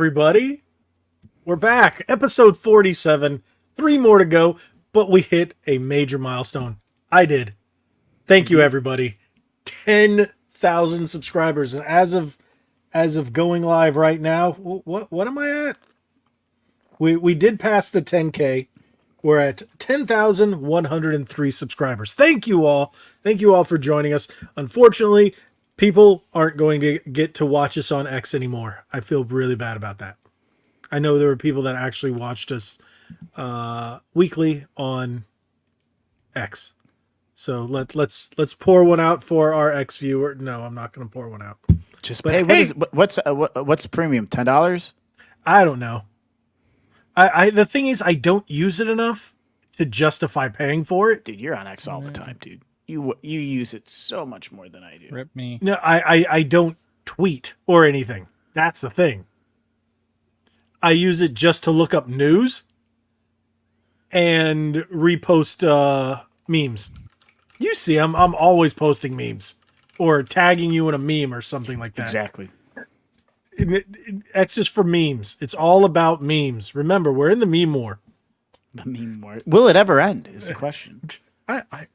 everybody. We're back. Episode 47. 3 more to go, but we hit a major milestone. I did. Thank you, everybody. 10,000 subscribers. And as of going live right now, what am I at? We did pass the 10K. We're at 10,103 subscribers. Thank you all. Thank you all for joining us. Unfortunately, people aren't going to get to watch us on X anymore. I feel really bad about that. I know there were people that actually watched us weekly on X. So let's pour one out for our X viewer. No, I'm not going to pour one out. Just pay. What's premium? $10? I don't know. The thing is, I don't use it enough to justify paying for it. Dude, you're on X all the time, dude. You use it so much more than I do. Rip me. No, I don't tweet or anything. That's the thing. I use it just to look up news and repost memes. You see, I'm always posting memes or tagging you in a meme or something like that. Exactly. X is for memes. It's all about memes. Remember, we're in the meme war. The meme war. Will it ever end? Is the question. I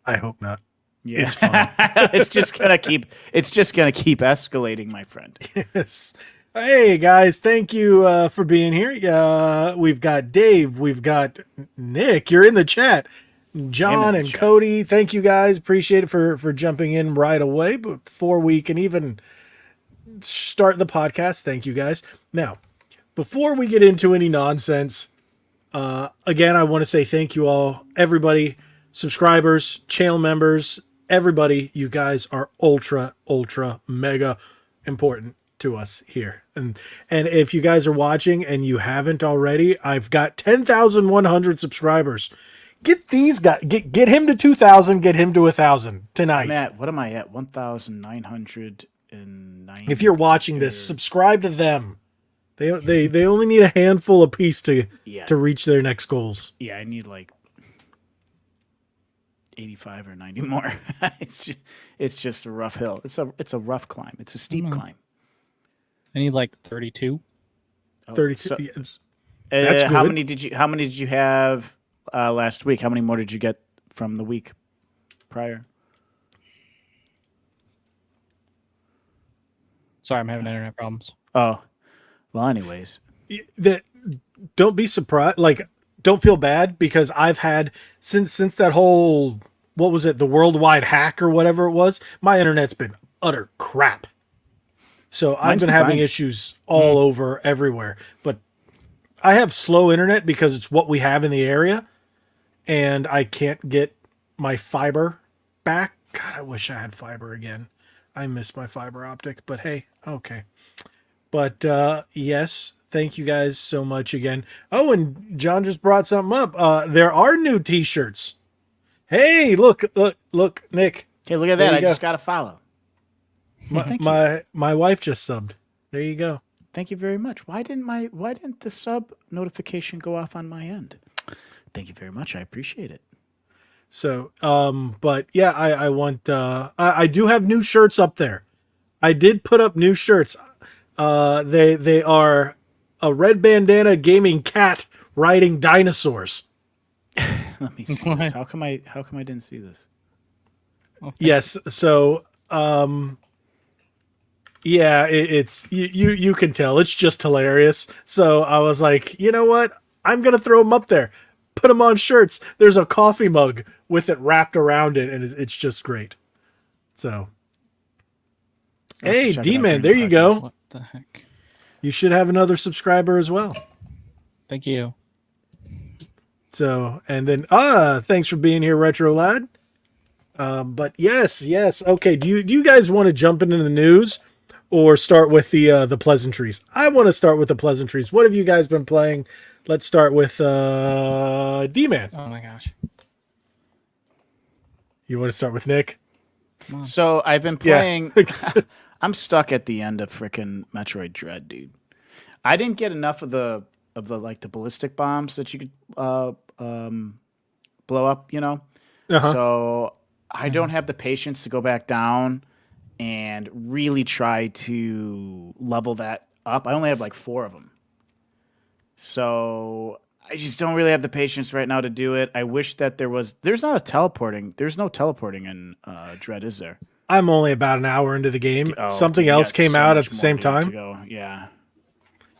hope not. Yeah. It's fun. It's just gonna keep escalating, my friend. Yes. Hey guys, thank you for being here. We've got Dave, we've got Nick. You're in the chat. John and Cody, thank you guys. Appreciate it for jumping in right away before we can even start the podcast. Thank you guys. Now, before we get into any nonsense, again, I want to say thank you all, everybody, subscribers, channel members, everybody. You guys are ultra mega important to us here. And if you guys are watching and you haven't already, I've got 10,100 subscribers. Get these guys, get him to 2,000, get him to 1,000 tonight. What am I at? 1,990. If you're watching this, subscribe to them. They only need a handful apiece to reach their next goals. Yeah, I need like 85 or 90 more. It's just a rough hill. It's a rough climb. It's a steep climb. I need like 32. 32. So, that's good. How many did you have last week? How many more did you get from the week prior? Sorry, I'm having internet problems. Oh, well, anyways. Don't be surprised. Like, don't feel bad because I've had since that whole, what was it, the worldwide hack or whatever it was, my internet's been utter crap. So I've been having issues all over everywhere. But I have slow internet because it's what we have in the area. And I can't get my fiber back. God, I wish I had fiber again. I miss my fiber optic, but hey, okay. But yes, thank you guys so much again. Oh, and John just brought something up. There are new t-shirts. Hey, look, Nick. Hey, look at that. I just got a follow. My wife just subbed. There you go. Thank you very much. Why didn't the sub notification go off on my end? Thank you very much. I appreciate it. So, but yeah, I want, I do have new shirts up there. I did put up new shirts. They are a red bandana gaming cat riding dinosaurs. Let me see this. How come I didn't see this? Yes. So, yeah, it's you can tell it's just hilarious. So I was like, you know what? I'm going to throw them up there. Put them on shirts. There's a coffee mug with it wrapped around it, and it's just great. So, hey, D-Man, there you go. What the heck? You should have another subscriber as well. Thank you. So, and then, thanks for being here, Retro Lad. But yes. Okay, do you guys want to jump into the news or start with the pleasantries? I want to start with the pleasantries. What have you guys been playing? Let's start with D-Man. Oh my gosh. You want to start with Nick? So I've been playing. Yeah. I'm stuck at the end of frickin' Metroid Dread, dude. I didn't get enough of the like the ballistic bombs that you could blow up, you know. So I don't have the patience to go back down and really try to level that up. I only have like 4 of them. So I just don't really have the patience right now to do it. I wish that there's no teleporting in Dread, is there? I'm only about an hour into the game. Something Dude, else you got came so out much at the more, same dude, time. to go. Yeah.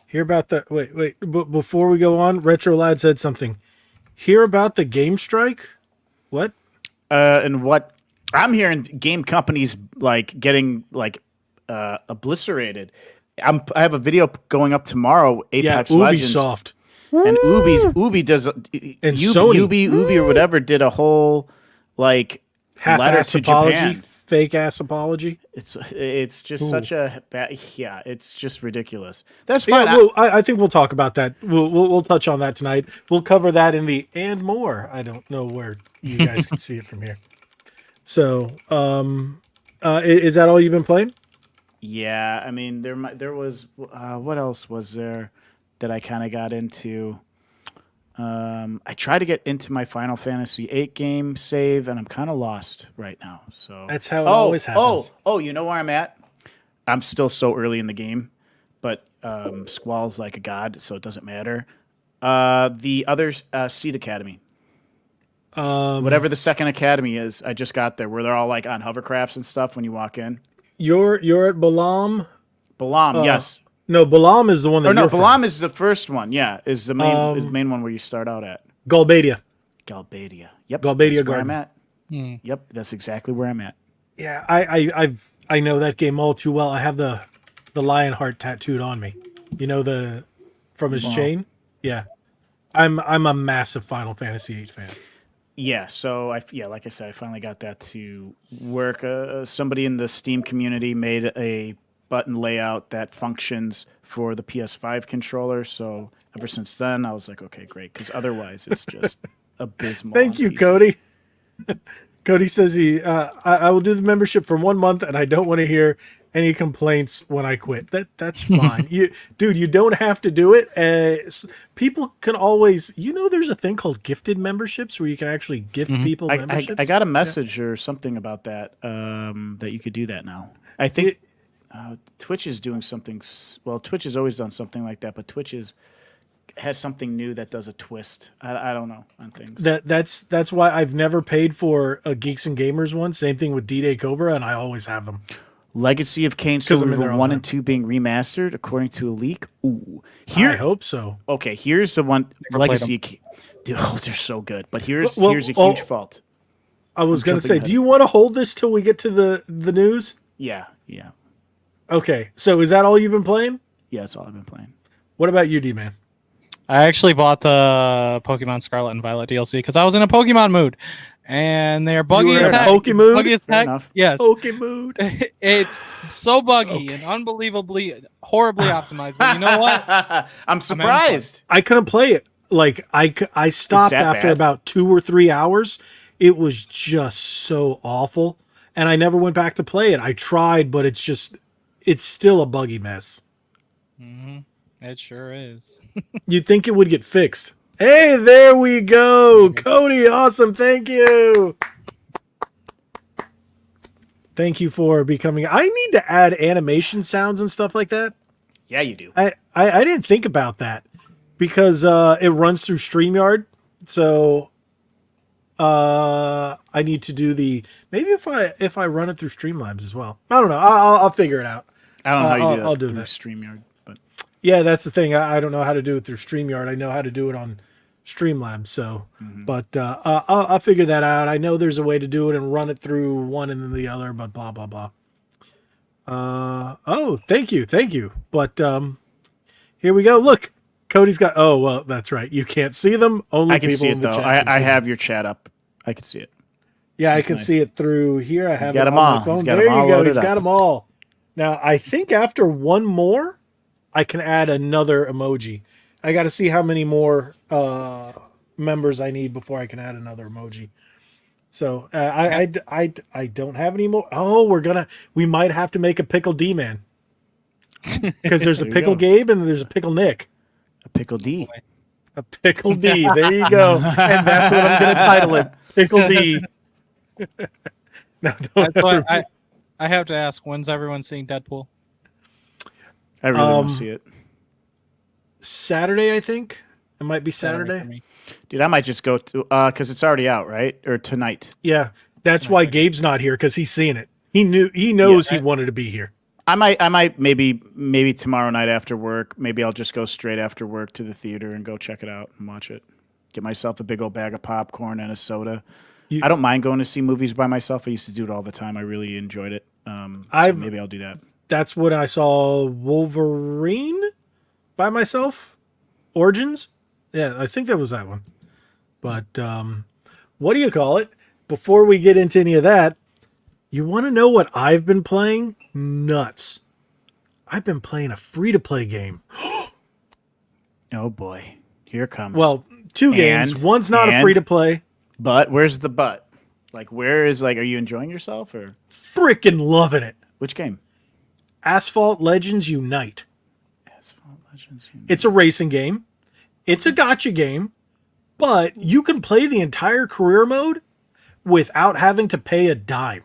Hear about the wait. Before we go on, Retro Lad said something. Hear about the game strike? What? And what I'm hearing, game companies like getting like obliterated. I have a video going up tomorrow. Apex Legends. Ubisoft. And Ubi does And Sony. Ubi or whatever did a whole like letter Half-ass to apology, Japan. fake-ass apology. It's just such a bad. Yeah, it's just ridiculous. That's Yeah, fine. well, I think we'll talk about that. We'll touch on that tonight. We'll cover that in the and more. I don't know where you guys can see it from here. So, is that all you've been playing? Yeah, I mean there was what else was there that I kind of got into? I tried to get into my Final Fantasy VIII game save, and I'm kind of lost right now. So That's how it always happens. You know where I'm at? I'm still so early in the game, but Squall's like a god, so it doesn't matter. The other Seed Academy, whatever the second academy is, I just got there, where they're all like on hovercrafts and stuff when you walk in. You're at Balam. Balam, yes. No, Balam is the one that. Or no, you're Balam from. is the first one. Yeah, is the main one where you start out at. Galbadia. Galbadia. Yep. Galbadia that's where Garden. I'm at. Yep, that's exactly where I'm at. Yeah, I know that game all too well. I have the lion heart tattooed on me. You know from his chain. Yeah, I'm a massive Final Fantasy VIII fan. Yeah, so like I said, I finally got that to work. Somebody in the Steam community made a button layout that functions for the PS5 controller. So ever since then, I was like, okay, great, because otherwise it's just abysmal. Thank you, Cody. Cody says I will do the membership for 1 month, and I don't want to hear any complaints when I quit. That's fine. You don't have to do it. People can always, there's a thing called gifted memberships where you can actually gift people memberships. I got a message or something about that, that you could do that now. I think Twitch is doing something. Well, Twitch has always done something like that, but Twitch has something new that does a twist. I don't know on things. That's why I've never paid for a Geeks and Gamers one. Same thing with D-Day Cobra, and I always have them. Legacy of Kain Silver 1 and 2 being remastered according to a leak. Ooh, I hope so. Okay, here's the one. Never Legacy. Dude, they're so good. But here's a huge fault. I was going to say, do you want to hold this till we get to the news? Yeah. Okay, so is that all you've been playing? Yeah, that's all I've been playing. What about you, D-Man? I actually bought the Pokemon Scarlet and Violet DLC because I was in a Pokemon mood, and they're buggy You were as in a heck. Poke mood? Buggy as Fair heck. enough. Yes, Mood. it's so buggy and unbelievably horribly optimized. But you know what? I'm surprised. I couldn't play it. Like I stopped that after bad? about 2 or 3 hours. It was just so awful, and I never went back to play it. I tried, but it's still a buggy mess. It sure is. You'd think it would get fixed. Hey, there we go. Cody, awesome. Thank you. Thank you for becoming. I need to add animation sounds and stuff like that. Yeah, you do. I didn't think about that because it runs through StreamYard. So I need to do maybe if I run it through Streamlabs as well. I don't know. I'll figure it out. I don't know how you do that. I'll do through that. StreamYard, but Yeah, that's the thing. I don't know how to do it through StreamYard. I know how to do it on Streamlabs. So, but I'll figure that out. I know there's a way to do it and run it through one and then the other, but blah blah blah. Oh, thank you. But here we go. Look, Cody's got. Oh well, that's right. You can't see them. Only I can people see in it the though. chat can I see have them. your chat up. I can see it. Yeah, That's I can nice. see it through here. I have got it them on all. my phone. He's got There them all you go. loaded He's got up. them all. Now I think after one more, I can add another emoji. I got to see how many more members I need before I can add another emoji. So I don't have any more. Oh, we might have to make a pickle D man because there's a There you pickle go. Gabe and there's a pickle Nick. A pickle D. A pickle D. There you go. And that's what I'm going to title it. Pickle D. No, don't That's why I have to ask, when's everyone seeing Deadpool? I really want to see it. Saturday, I think. It might be Saturday Saturday. for me. Dude, I might just go to because it's already out, right? Or tonight. Yeah. That's why Gabe's not here, because he's seeing it. He knows he wanted to be here. I might maybe tomorrow night after work. Maybe I'll just go straight after work to the theater and go check it out and watch it. Get myself a big old bag of popcorn and a soda. I don't mind going to see movies by myself. I used to do it all the time. I really enjoyed it. So maybe I'll do that. That's when I saw Wolverine by myself. Origins. Yeah, I think that was that one. But what do you call it? Before we get into any of that, you want to know what I've been playing? Nuts. I've been playing a free-to-play game. Oh boy, here it comes. Well, two games. One's not a free-to-play. But where's the but? Like, where is are you enjoying yourself or Freaking loving it. which game? Asphalt Legends Unite. Asphalt Legends. It's a racing game. It's a gotcha game, but you can play the entire career mode without having to pay a dime.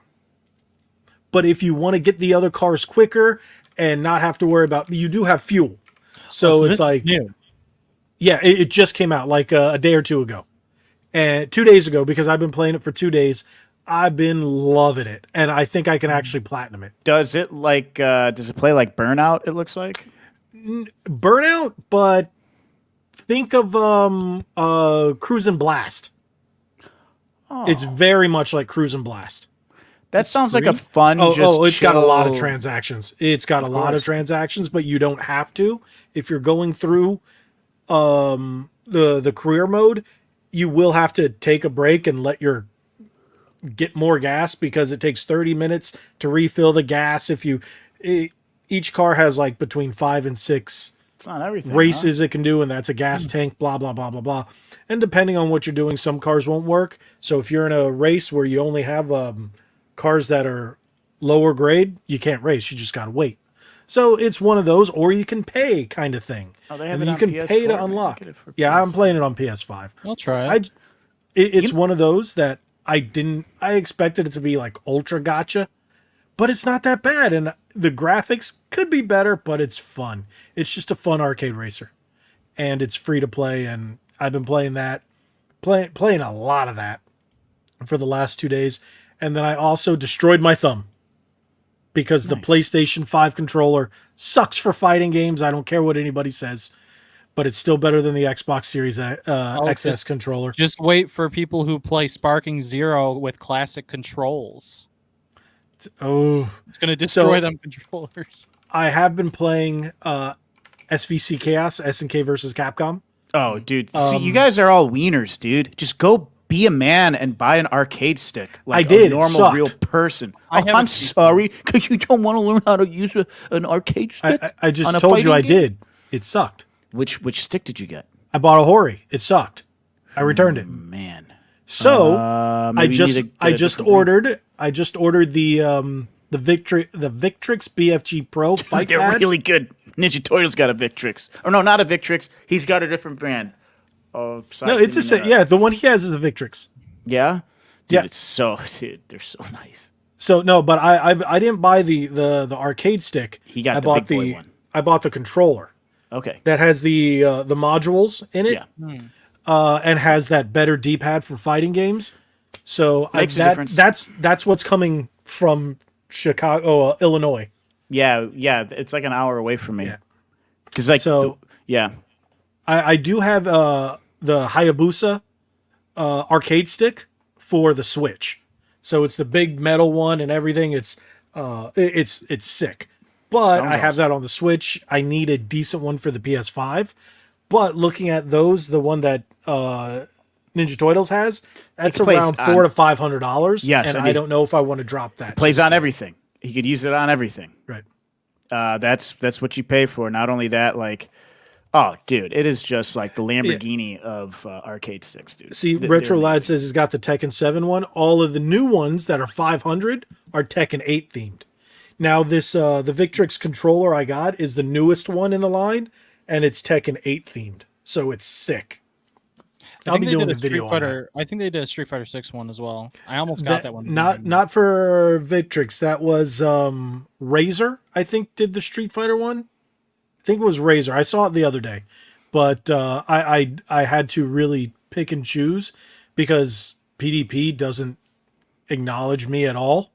But if you want to get the other cars quicker and not have to worry about, you do have fuel. So it's like, new. Yeah, it just came out like a day or two ago. And 2 days ago, because I've been playing it for 2 days, I've been loving it. And I think I can actually platinum it. Does it does it play like Burnout, it looks like? Burnout, but think of Cruise and Blast. Oh. It's very much like Cruise and Blast. That sounds like a fun. It's got a lot of chill- transactions. It's got a lot of transactions, but you don't have to. If you're going through the career mode, you will have to take a break and get more gas, because it takes 30 minutes to refill the gas. Each car has like between 5 and 6 It's not everything. races it can do, and that's a gas tank, blah, blah, blah, blah, blah. And depending on what you're doing, some cars won't work. So if you're in a race where you only have cars that are lower grade, you can't race. You just got to wait. So it's one of those, or you can pay kind of thing. Oh, they have and it you on can PS4? pay to I can unlock. get it for Yeah, I'm PS5. playing it on PS5. I'll try it. It's one of those that I expected it to be like ultra gotcha, but it's not that bad. And the graphics could be better, but it's fun. It's just a fun arcade racer, and it's free to play. And I've been playing that, playing a lot of that for the last 2 days. And then I also destroyed my thumb, because the PlayStation 5 controller sucks for fighting games. I don't care what anybody says, but it's still better than the Xbox Series XS controller. Just wait for people who play Sparking Zero with classic controls. Oh, It's going to destroy them controllers. I have been playing SVC Chaos, SNK versus Capcom. Oh, dude. See, you guys are all wieners, dude. Just go be a man and buy an arcade stick. Like I did. A It normal, sucked. real person. haven't I'm seen sorry, because you don't want to learn how to use an arcade stick. I just on a told you fighting I game? did. It sucked. Which stick did you get? I bought a Hori. It sucked. I returned it. Man. So maybe you need to get I a just different brand. ordered the Victrix BFG Pro fight They're pad. really good. Ninja Turtles got a Victrix. Or no, not a Victrix. He's got a different brand. Oh, sorry, No, it's the didn't same. mean to- Yeah, the one he has is a Victrix. Yeah? Dude, Yeah. it's so dude, they're so nice. So no, but I didn't buy the arcade stick. He got I the bought big boy one. I bought the controller Okay. that has the modules in it. Yeah. And has that better D-pad for fighting games. So Makes a difference. That's what's coming from Chicago, Illinois. Yeah, it's like an hour away from me. Yeah. Cuz like So- yeah. I do have the Hayabusa arcade stick for the Switch. So it's the big metal one and everything. It's sick. But Sounds I have awesome. that on the Switch. I need a decent one for the PS5. But looking at those, the one that Ninja Turtles has, that's It plays around on- $400 to $500. Yes, and I I need- don't know if I want to drop that. Plays on everything. He could use it on everything. Right. That's what you pay for. Not only that, like, oh, dude, it is just like the Lamborghini of arcade sticks, dude. See, They're Retro Lad amazing. says he's got the Tekken 7 one. All of the new ones that are 500 are Tekken 8 themed. Now this the Victrix controller I got is the newest one in the line, and it's Tekken 8 themed. So it's sick. I'll be doing a video on that. I think they did a Street Fighter 6 one as well. I almost got that one. Not for Victrix. That was Razer, I think, did the Street Fighter one. think it was Razor. I saw it the other day, but I had to really pick and choose because PDP doesn't acknowledge me at all.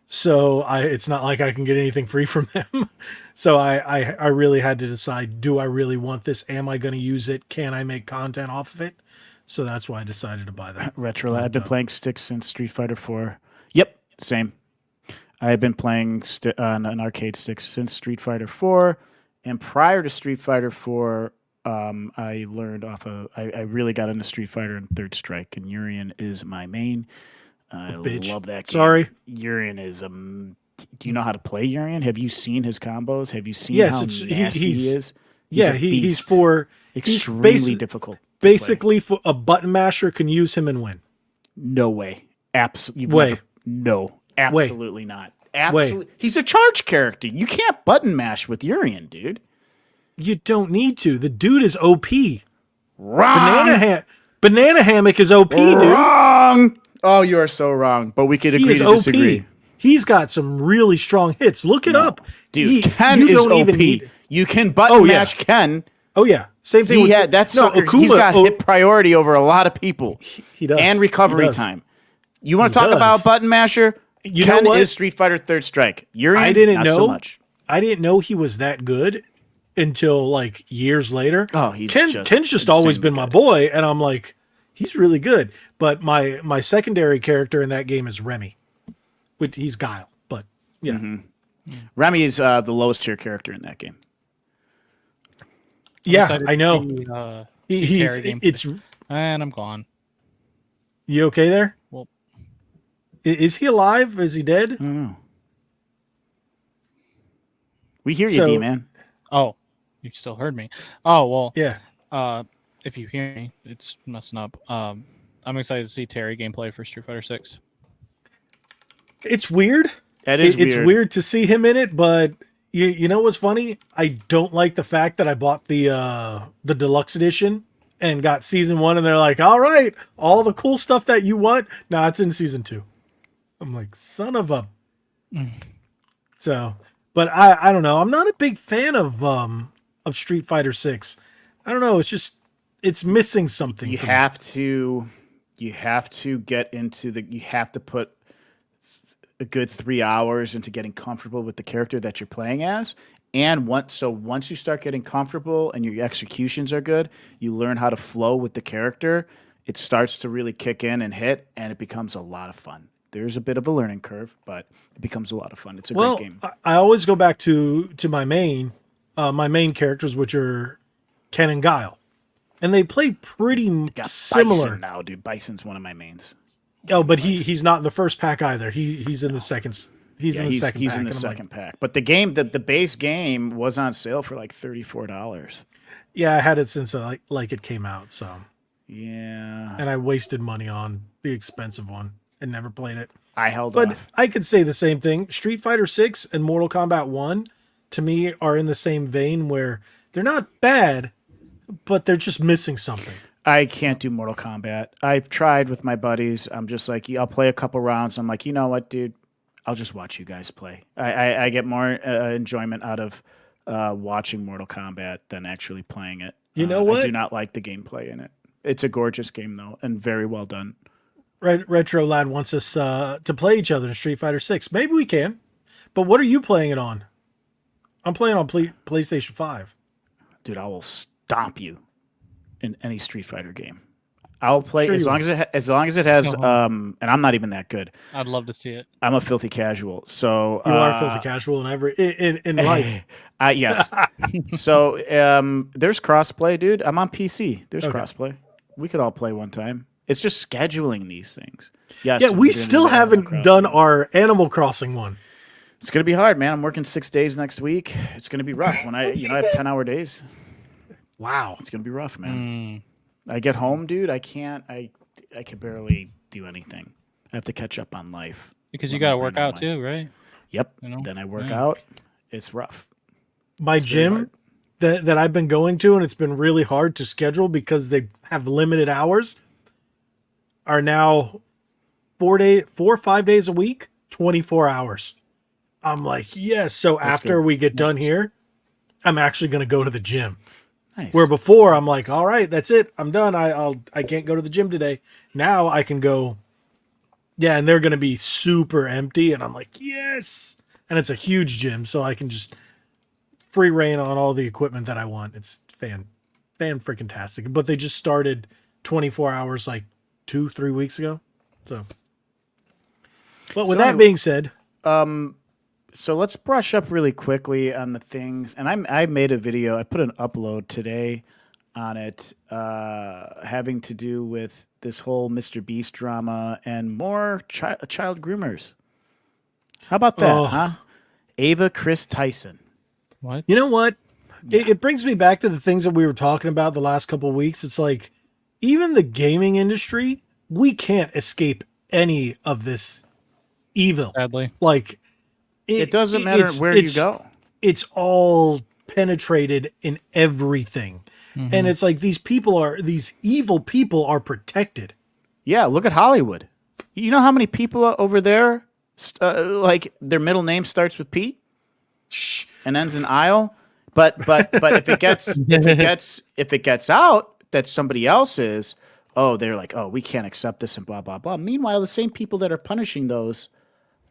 So it's not like I can get anything free from them. So I really had to decide, do I really want this? Am I going to use it? Can I make content off of it? So that's why I decided to buy that. Retro. I've been playing sticks since Street Fighter 4. Yep, same. I've been playing on an arcade stick since Street Fighter 4, and prior to Street Fighter 4, I learned I really got into Street Fighter and Third Strike, and Urian is my main. I love that game. Sorry. Urian is do you know how to play Urian? Have you seen his combos? Have you seen how nasty he is? He's extremely difficult. Basically, for a button masher can use him and win. No way. Absolutely. No. Absolutely not. Absolutely. He's a charge character. You can't button mash with Urian, dude. You don't need to. The dude is OP. Wrong. Banana Hammock is OP, dude. Wrong. Oh, you are so wrong. But we could agree to disagree. He's got some really strong hits. Look it up. Dude, Ken is OP. You can button mash Ken. Oh, yeah. Same thing. Akuma, he's got hit priority over a lot of people. He does. And recovery time. You want to talk about button masher? Ken is Street Fighter Third Strike. Urian, not so much. I didn't know he was that good until like years later. Oh, Ken's just always been my boy, and I'm like, he's really good. But my secondary character in that game is Remy. He's Guile, but yeah. Mm-hmm. Remy is the lowest tier character in that game. Yeah, I know. And I'm gone. You okay there? Well, is he alive? Is he dead? I don't know. We hear you, D-Man. Oh, you still heard me. Oh, well. Yeah. If you hear me, it's messing up. I'm excited to see Terry gameplay for Street Fighter 6. It's weird. It's weird to see him in it, but you know what's funny? I don't like the fact that I bought the deluxe edition and got season 1, and they're like, all right, all the cool stuff that you want, nah, it's in season 2. I'm like, son of a... So, but I don't know. I'm not a big fan of Street Fighter 6. I don't know. It's just, it's missing something. You have to get into you have to put a good 3 hours into getting comfortable with the character that you're playing as. And once you start getting comfortable and your executions are good, you learn how to flow with the character. It starts to really kick in and hit, and it becomes a lot of fun. There's a bit of a learning curve, but it becomes a lot of fun. It's a great game. I always go back to my main characters, which are Ken and Guile, and they play pretty similar. Bison now, dude. Bison's one of my mains. Oh, but he's not in the first pack either. He's in the second. He's in the second pack. But the game, the base game was on sale for like $34. Yeah, I had it since like it came out. So yeah, and I wasted money on the expensive one and never played it. I held but off. I could say the same thing. Street Fighter 6 and Mortal Kombat 1 to me are in the same vein where they're not bad, but they're just missing something. I can't do Mortal Kombat. I've tried with my buddies. I'm just like, I'll play a couple rounds. I'm like, you know what, dude? I'll just watch you guys play. I get more enjoyment out of watching Mortal Kombat than actually playing it. You know what? I do not like the gameplay in it. It's a gorgeous game, though, and very well done. Retro Lad wants us to play each other in Street Fighter 6. Maybe we can. But what are you playing it on? I'm playing on PlayStation 5. Dude, I will stomp you in any Street Fighter game. I'll play as long as it has and I'm not even that good. I'd love to see it. I'm a filthy casual. So you are filthy casual in life. Yes. So there's crossplay, dude. I'm on PC. There's crossplay. We could all play one time. It's just scheduling these things. Yes. Yeah, we still haven't done our Animal Crossing one. It's gonna be hard, man. I'm working 6 days next week. It's gonna be rough when I have 10-hour days. Wow. It's gonna be rough, man. I get home, dude. I can barely do anything. I have to catch up on life. Because you got to work out too, right? Yep. You know? Then I work out. It's rough. My gym that I've been going to, and it's been really hard to schedule because they have limited hours, are now 4 or 5 days a week, 24 hours. I'm like, yes. So after we get done here, I'm actually going to go to the gym. Nice. Where before I'm like, all right, that's it. I'm done. I can't go to the gym today. Now I can go. Yeah, and they're going to be super empty, and I'm like, yes. And it's a huge gym, so I can just free reign on all the equipment that I want. It's fan freaking tastic. But they just started 24 hours like 2-3 weeks ago. So, but with that being said, so let's brush up really quickly on the things. And I made a video. I put an upload today on it, having to do with this whole Mr. Beast drama and more child groomers. How about that, huh? Ava Chris Tyson. What? You know what? Yeah. It brings me back to the things that we were talking about the last couple of weeks. It's like, even the gaming industry, we can't escape any of this evil. Sadly. Like, it doesn't matter where you go. It's all penetrated in everything. Mm-hmm. And it's like these evil people are protected. Yeah, look at Hollywood. You know how many people over there, like their middle name starts with P and ends in Isle? But if it gets out that somebody else is, they're like, we can't accept this and blah blah blah. Meanwhile, the same people that are punishing those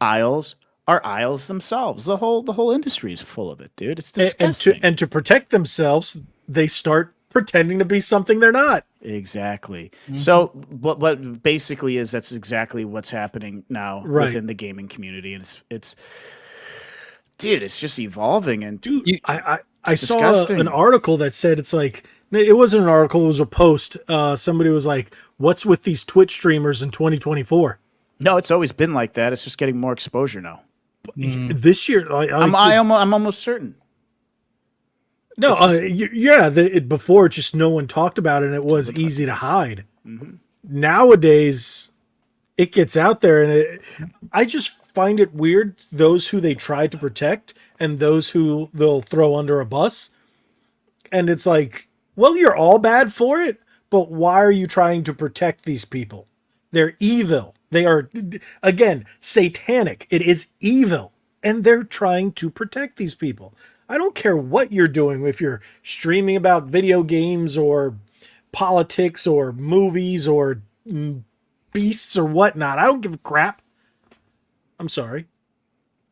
Isles are Isles themselves. The whole industry is full of it, dude. It's disgusting. And to protect themselves, they start pretending to be something they're not. Exactly. Mm-hmm. So what basically is that's exactly what's happening now within the gaming community, and it's dude, it's just evolving. And dude, I saw an article that said it's like, it wasn't an article, it was a post. Somebody was like, "What's with these Twitch streamers in 2024?" No, it's always been like that. It's just getting more exposure now. This year, I'm almost certain. No, before just no one talked about it, and it was easy to hide. Mm-hmm. Nowadays, it gets out there, and I just find it weird, those who they try to protect and those who they'll throw under a bus. And it's like, well, you're all bad for it, but why are you trying to protect these people? They're evil. They are, again, satanic. It is evil. And they're trying to protect these people. I don't care what you're doing, if you're streaming about video games or politics or movies or beasts or whatnot. I don't give a crap. I'm sorry.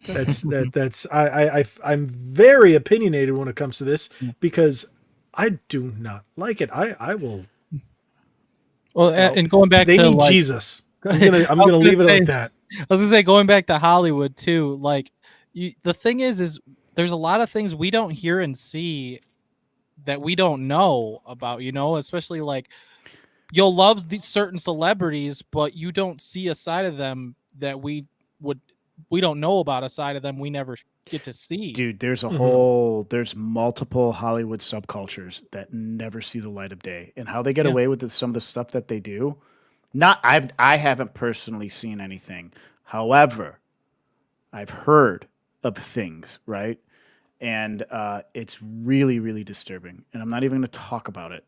I'm very opinionated when it comes to this because I do not like it. I will. Well, and going back they to need Jesus. I'm gonna leave it like that. I was gonna say, going back to Hollywood too. Like, the thing is there's a lot of things we don't hear and see that we don't know about. Especially like, you'll love these certain celebrities, but you don't see a side of them that we don't know about, a side of them we never get to see. Dude, there's there's multiple Hollywood subcultures that never see the light of day, and how they get away with some of the stuff that they do. I haven't personally seen anything. However, I've heard of things, right? And it's really, really disturbing. And I'm not even going to talk about it.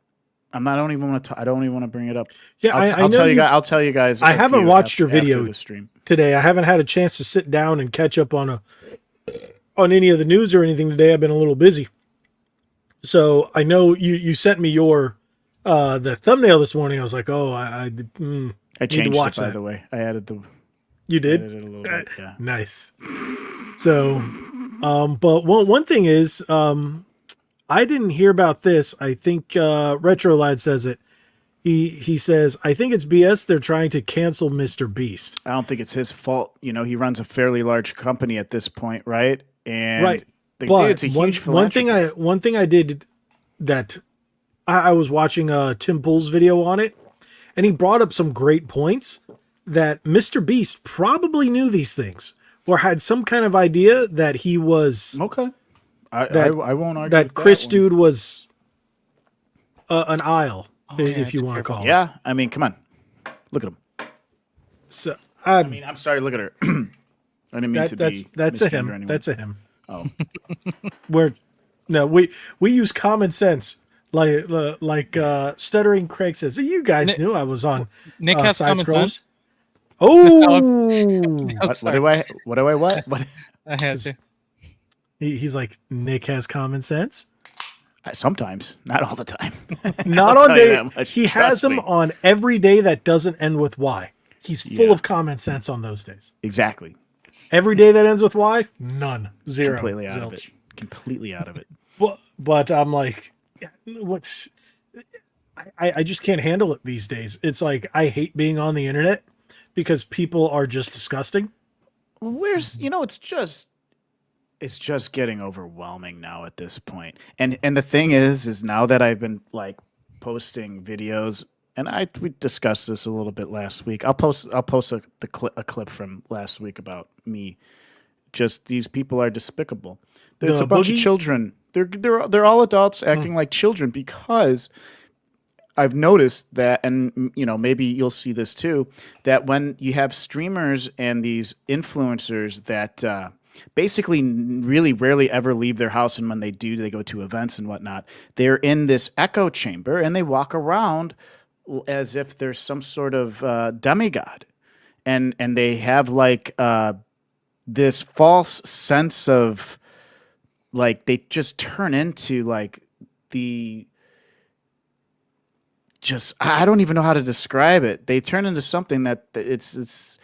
I don't even want to bring it up. Yeah, I'll tell you guys. I haven't watched your video the stream today. I haven't had a chance to sit down and catch up on any of the news or anything today. I've been a little busy. So I know you sent me your the thumbnail this morning. I was like, I changed it, by the way. I added the. You did? Added it a little bit, yeah. Nice. So, but one thing is, I didn't hear about this. I think Retro Lad says it. He says, I think it's BS. They're trying to cancel Mr. Beast. I don't think it's his fault. He runs a fairly large company at this point, right? And right. But it's a huge one thing I did that I was watching Tim Pool's video on it, and he brought up some great points that Mr. Beast probably knew these things or had some kind of idea that he was okay. I won't argue that with Chris that dude was an Isle, if you want to call it. Yeah, I mean, come on, look at him. So I'm sorry. Look at her. I didn't mean to be. That's a him. Anyone. That's a him. Oh, we use common sense, like Stuttering Craig says. You guys knew I was on Nick has Side common Scrollers. sense. Oh, what do I? What? I had to. He's like, Nick has common sense. Sometimes, not all the time. Not I'll on tell you day. that much, He has trust them me. on every day that doesn't end with Y. He's full Yeah. of common sense on those days. Exactly. Every day that ends with Y, none, zero, Completely out of zilch. it. Completely out of it. But I'm like, what's? I just can't handle it these days. It's like I hate being on the internet because people are just disgusting. It's just getting overwhelming now at this point. And the thing is now that I've been like posting videos, and we discussed this a little bit last week. I'll post a clip from last week about me. Just these people are despicable. It's a bunch of children. They're all adults acting like children because I've noticed that, and maybe you'll see this too, that when you have streamers and these influencers that basically really rarely ever leave their house, and when they do, they go to events and whatnot, they're in this echo chamber and they walk around as if there's some sort of demigod, and they have like this false sense of like they just turn into like the just I don't even know how to describe it. They turn into something that it's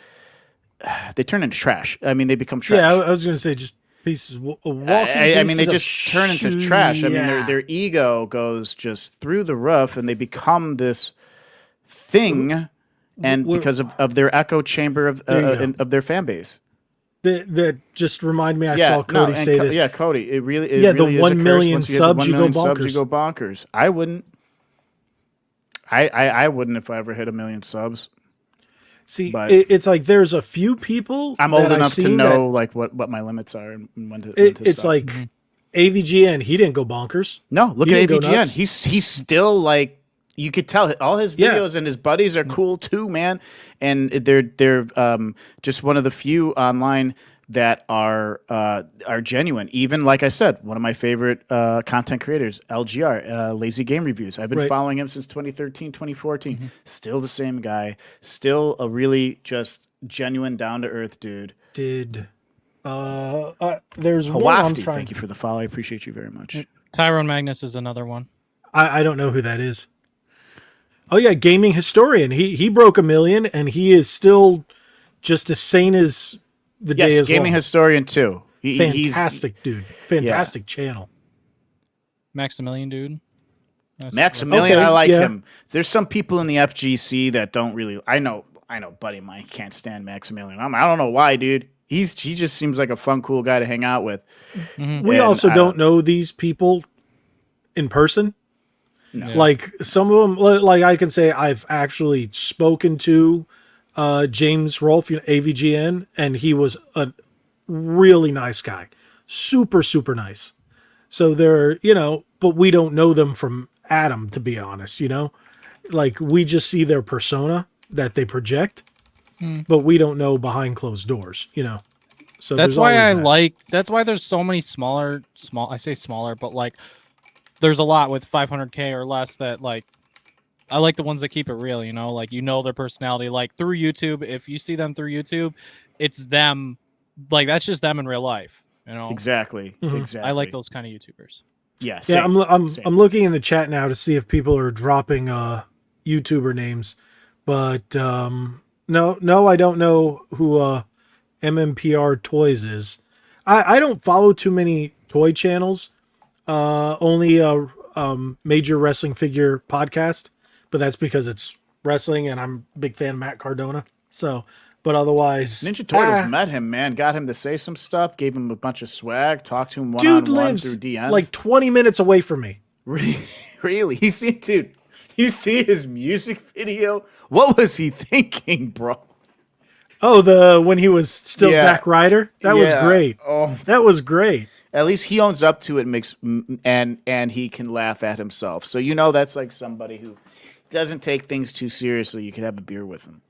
they turn into trash. I mean, they become trash. Yeah, I was going to say just pieces. Walking I mean, they pieces just of turn into trash. I mean, yeah. their ego goes just through the roof, and they become this thing, and because of their echo chamber of their fan base. That just remind me. I saw Cody say this. Yeah, Cody. It really the is 1 a curse. million Once you hit the 1 subs, you go million subs, bonkers. you go bonkers. I wouldn't. I wouldn't if I ever hit 1 million subs. See, but it's like there's a few people. I'm old enough to know like what my limits are and when to. It's stop. like AVGN. He didn't go bonkers. No, look He at didn't go AVGN. nuts. He's still like you could tell all his videos and his buddies are cool too, man. And they're just one of the few online that are genuine. Even like I said, one of my favorite content creators, LGR, Lazy Game Reviews. I've been following him since 2013, 2014. Still the same guy. Still a really just genuine, down to earth dude. There's one I'm Hawafty, trying. thank you for the follow. I appreciate you very much. Tyrone Magnus is another one. I don't know who that is. Oh yeah, gaming historian. He broke 1 million, and he is still just as sane as the day is gaming long. historian too. Fantastic dude. Fantastic channel. Maximilian dude. Maximilian, Okay, I like yeah. him. There's some people in the FGC that don't really. I know, buddy mine can't stand Maximilian. I don't know why, dude. He just seems like a fun, cool guy to hang out with. We also don't know these people in person. No. Like some of them, like I can say I've actually spoken to James Rolfe, AVGN, and he was a really nice guy. Super, super nice. So they're, but we don't know them from Adam, to be honest, Like we just see their persona that they project, but we don't know behind closed doors, So that's why that's why there's so many I say smaller, but like there's a lot with 500K or less that like I like the ones that keep it real, like their personality. Like through YouTube, if you see them through YouTube, it's them, like that's just them in real life, Exactly. Exactly. I like those kind of YouTubers. Yeah. Yeah, I'm looking in the chat now to see if people are dropping YouTuber names, but no, I don't know who MMPR Toys is. I don't follow too many toy channels. Only a Major Wrestling Figure podcast, but that's because it's wrestling and I'm a big fan of Matt Cardona. So, but otherwise, Ninja Turtles met him, man. Got him to say some stuff. Gave him a bunch of swag. Talked to him dude one-on-one lives through DMs. like 20 minutes away from me. Really? Dude, you see his music video? What was he thinking, bro? Oh, when he was still Zack Ryder? That was great. Oh. That was great. At least he owns up to it, and he can laugh at himself. So that's like somebody who doesn't take things too seriously. You could have a beer with him.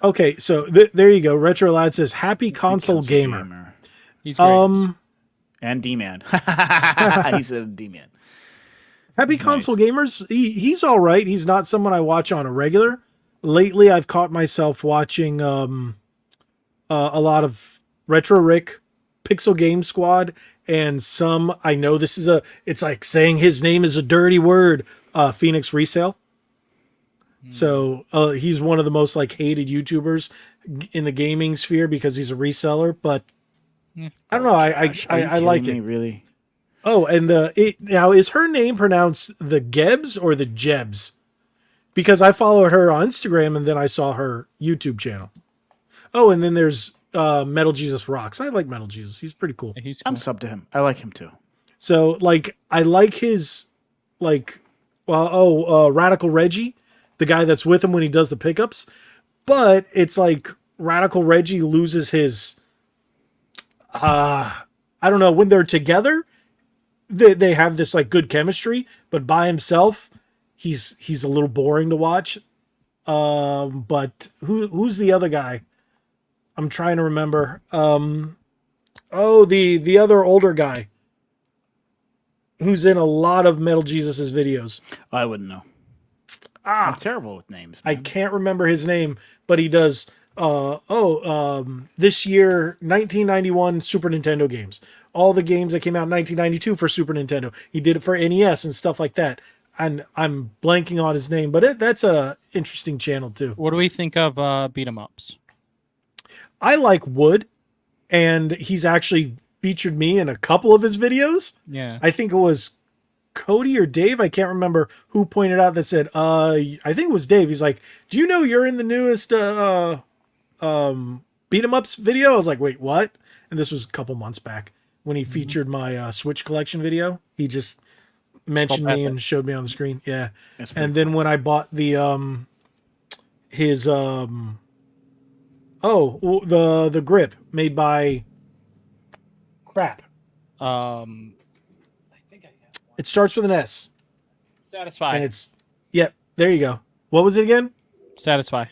Okay, so there you go. Retro Lad says, "Happy console gamer." He's great. And D-Man. He said D-Man. Happy console gamers. He's all right. He's not someone I watch on a regular. Lately, I've caught myself watching a lot of Retro Rick, Pixel Game Squad, and some, I know this is it's like saying his name is a dirty word, Phoenix Resale. So he's one of the most like hated YouTubers in the gaming sphere because he's a reseller. But I don't know. I like it. Really? Oh, and now is her name pronounced the Gebs or the Jebs? Because I followed her on Instagram and then I saw her YouTube channel. Oh, and then there's Metal Jesus Rocks. I like Metal Jesus. He's pretty cool. He's I'm cool. sub to him. I like him too. So like I like his like Radical Reggie, the guy that's with him when he does the pickups, but it's like Radical Reggie loses his I don't know, when they're together, they have this like good chemistry, but by himself, he's a little boring to watch. But who's the other guy? I'm trying to remember. The other older guy who's in a lot of Metal Jesus's videos. I wouldn't know. I'm terrible with names. I Man. can't remember his name, but he does this year 1991 Super Nintendo games. All the games that came out in 1992 for Super Nintendo. He did it for NES and stuff like that. And I'm blanking on his name, but that's a interesting channel too. What do we think of beat 'em ups? I like Wood, and he's actually featured me in a couple of his videos. Yeah. I think it was Cody or Dave. I can't remember who pointed out that said, I think it was Dave. He's like, do you know you're in the newest beat 'em ups video? I was like, wait, what? And this was a couple months back when he featured my Switch collection video. He just mentioned me and showed me on the screen. Yeah. And then when I bought the the grip made by crap. I think I have one. It starts with an S. Satisfy. And it's there you go. What was it again? Satisfy.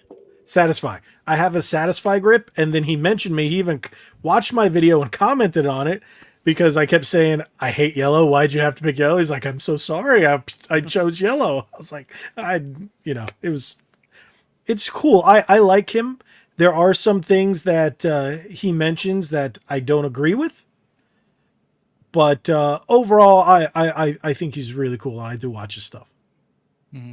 Satisfy. I have a Satisfy grip, and then he mentioned me. He even watched my video and commented on it because I kept saying, I hate yellow. Why'd you have to pick yellow? He's like, I'm so sorry. I chose yellow. I was like, it's cool. I like him. There are some things that he mentions that I don't agree with. But overall, I think he's really cool, and I do watch his stuff. Mm-hmm.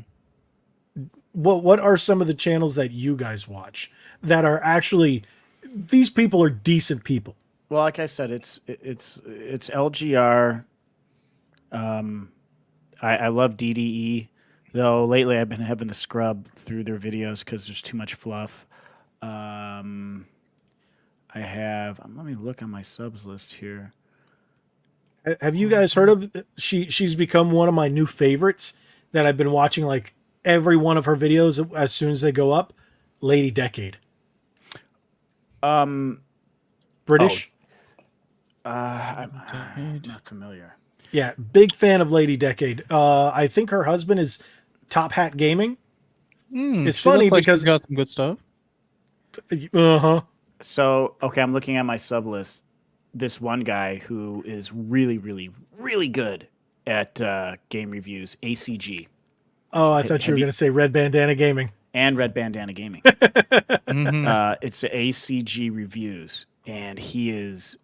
What are some of the channels that you guys watch that are actually, these people are decent people? Well, like I said, it's LGR. I love DDE, though lately I've been having to scrub through their videos because there's too much fluff. Let me look on my subs list here. Have you guys heard of, she's become one of my new favorites that I've been watching like every one of her videos as soon as they go up? Lady Decade. British? I'm not familiar. Yeah, big fan of Lady Decade. I think her husband is Top Hat Gaming. It's funny because she's got some good stuff. So, okay, I'm looking at my sub list. This one guy who is really, really, really good at game reviews, ACG. Oh, I thought you were going to say Red Bandana Gaming. And Red Bandana Gaming. It's ACG reviews, and he is